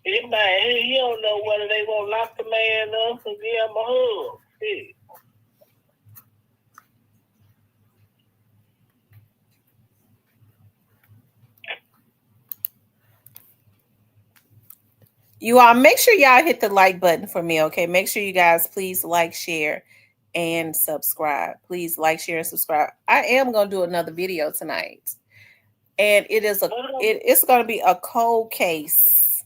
It might, you don't know whether they gonna lock the man up and give him a hug. Shit. You all make sure y'all hit the like button for me, okay? Make sure you guys please like, share, and subscribe. Please like, share, and subscribe. I am gonna do another video tonight, and it's gonna be a cold case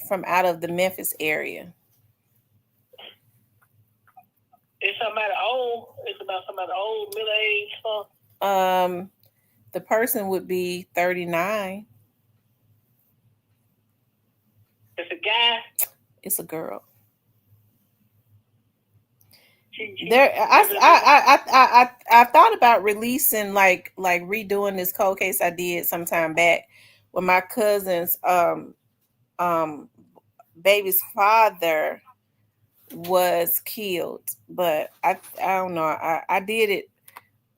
from out of the Memphis area. It's somebody old. It's about somebody old, middle age, huh? Um, the person would be 39. It's a guy. It's a girl. She There, I thought about releasing like redoing this cold case I did some time back with my cousin's um baby's father was killed, but I don't know. I did it.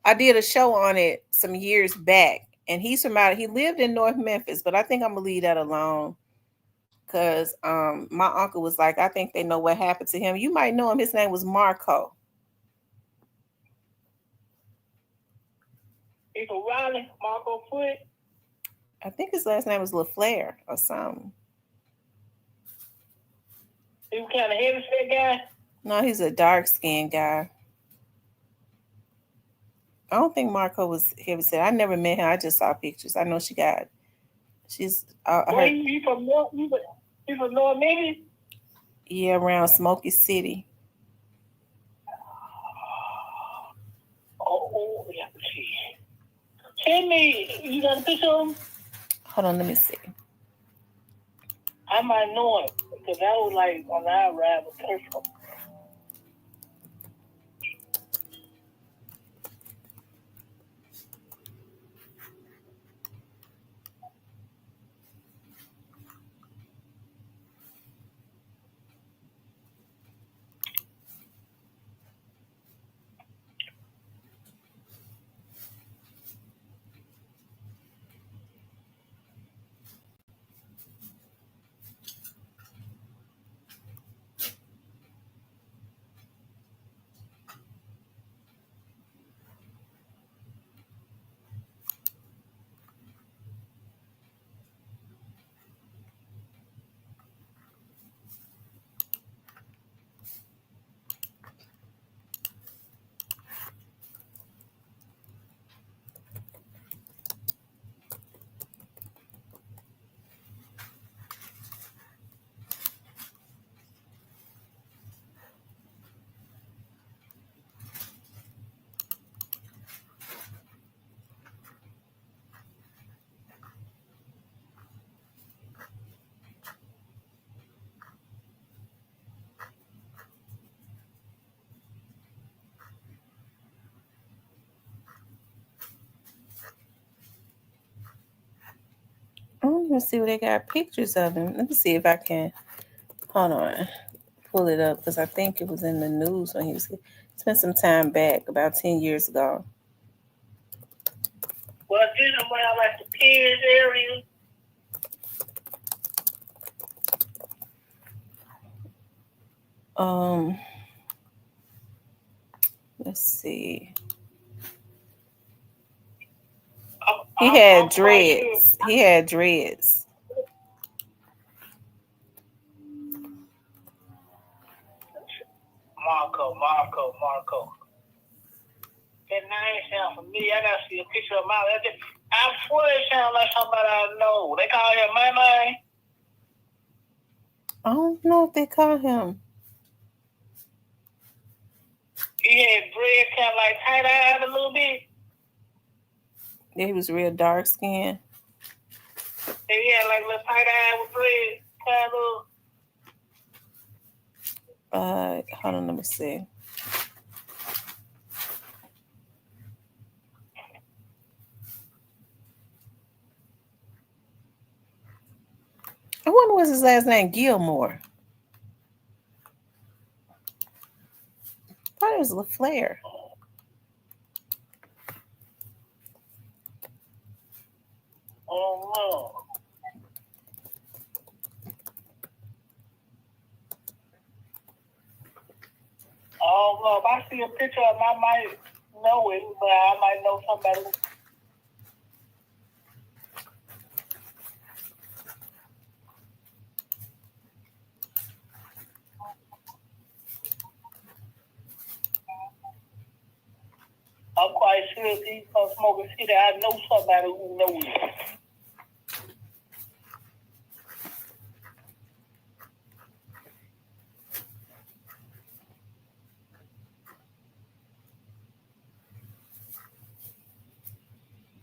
I did a show on it some years back, and he's from out. He lived in North Memphis, but I think I'm gonna leave that alone because my uncle was like, I think they know what happened to him. You might know him. His name was Marco. He's a Riley, Marco Foot. I think his last name was LaFleur or something. He was kind of heavy set guy. No, he's a dark skinned guy. I don't think Marco was heavy set. I never met him. I just saw pictures. I know she's Where her. you from? You from North Memphis? Yeah, around Smoky City. Oh, yeah. See. Send me. You got a picture of him? Hold on, let me see. I might know him because I was like on our ride with Kirschel. I'm gonna see what they got pictures of him. Let me see if I can. Hold on, pull it up because I think it was in the news when he was. Spent some time back, about 10 years ago. Well, this is around like the Piers area. Um, let's see. He had I'm quite sure. dreads. He had dreads. Marco. That name sounds familiar. I gotta see a picture of my. I swear it sounds like somebody I know. They call him my man. I don't know if they call him. He had dread kind of like tight eyed a little bit. Yeah, he was real dark skinned. And he had like little tight eye with dread kind of. Hold on, let me see. I wonder what's his last name. Gilmore. I thought it was LaFleur. Oh no. Oh no. If I see a picture of him, I might know it, but I might know somebody. I'm quite sure if he's from Smoking City, I know somebody who knows him.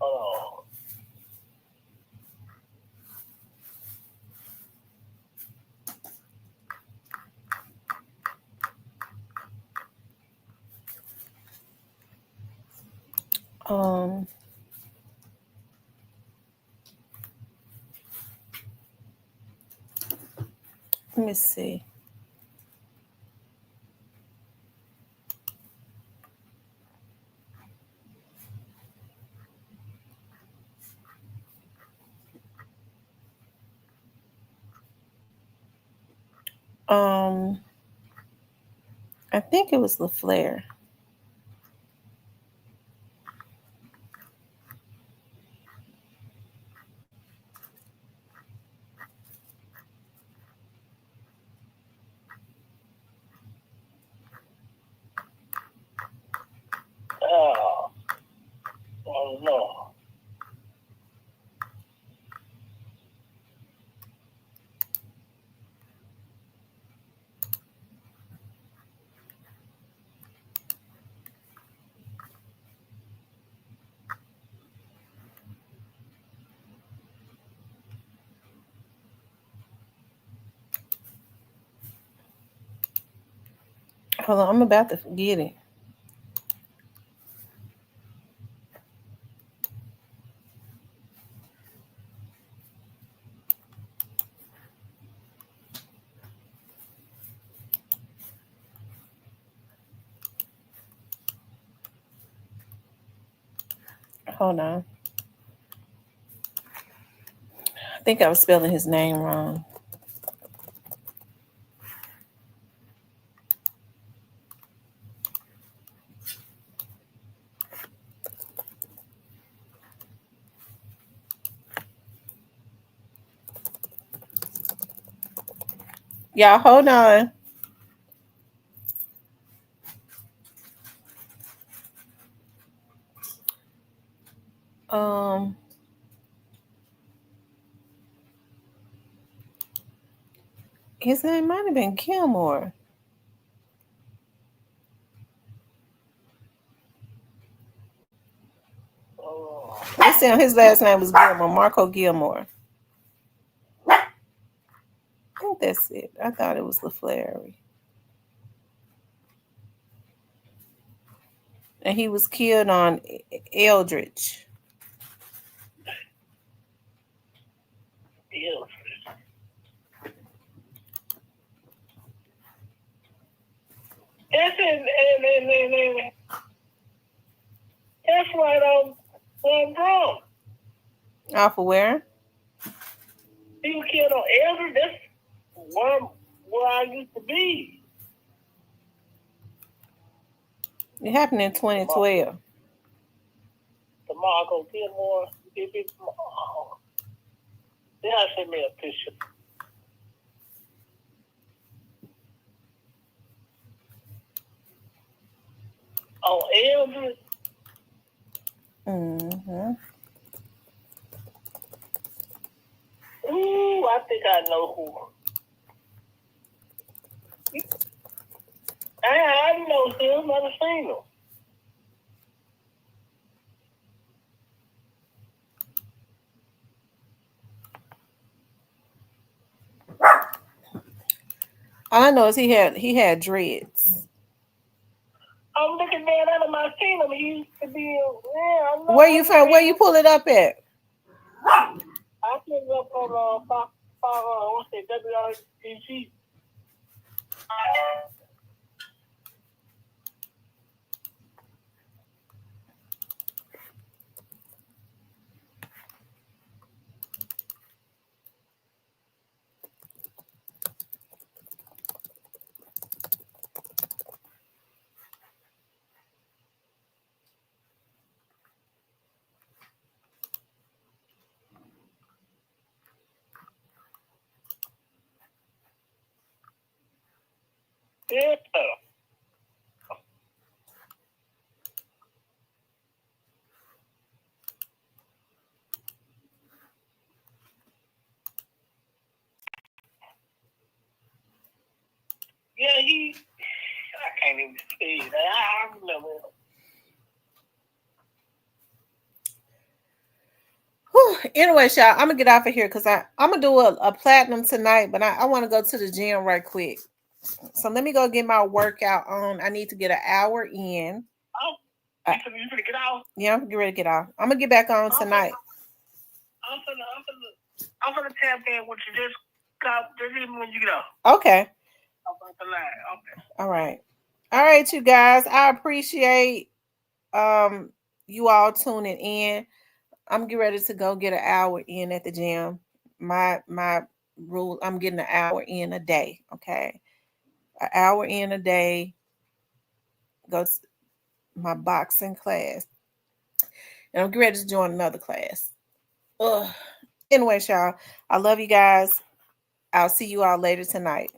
Oh. Um, let me see. Um, I think it was LaFleur. Oh. Oh no. Hold on, I'm about to forget it. Hold on. I think I was spelling his name wrong. Y'all, hold on. Um, his name might have been Gilmore. Oh. Let's see. His last name was Gilmore. Marco Gilmore. I think that's it. I thought it was LaFleur. And he was killed on Eldridge. Yeah. That's it, and that's right on Bronx. Off of where? He was killed on Elder. That's where I used to be. It happened in 2012. DeMarco Gilmore. If it's then I send me a picture. Oh, Elvis. Mm-hmm. Ooh, I think I know who. I know him. Never seen him. All I know is he had dreads. I'm looking man out of my seen him. He used to be. Yeah, I know. Where you from? Where you pull it up at? I picked up on what's it, WRTC. Yeah. Yeah, I can't even see it. I remember him. Whew. Anyway, y'all, I'm gonna get off of here because I'm gonna do a platinum tonight, but I want to go to the gym right quick. So let me go get my workout on. I need to get an hour in. Oh, Uh, you finna get out? yeah, I'm get ready to get off. I'm gonna get back on tonight. I'm finna tap in with you. Just even when you get out. Okay. I'm about to lie. Okay. All right. All right, you guys. I appreciate you all tuning in. I'm getting ready to go get an hour in at the gym. My rule, I'm getting an hour in a day. Okay. An hour in a day. Go to my boxing class. And I'm getting ready to join another class. Ugh. Anyway, y'all, I love you guys. I'll see you all later tonight.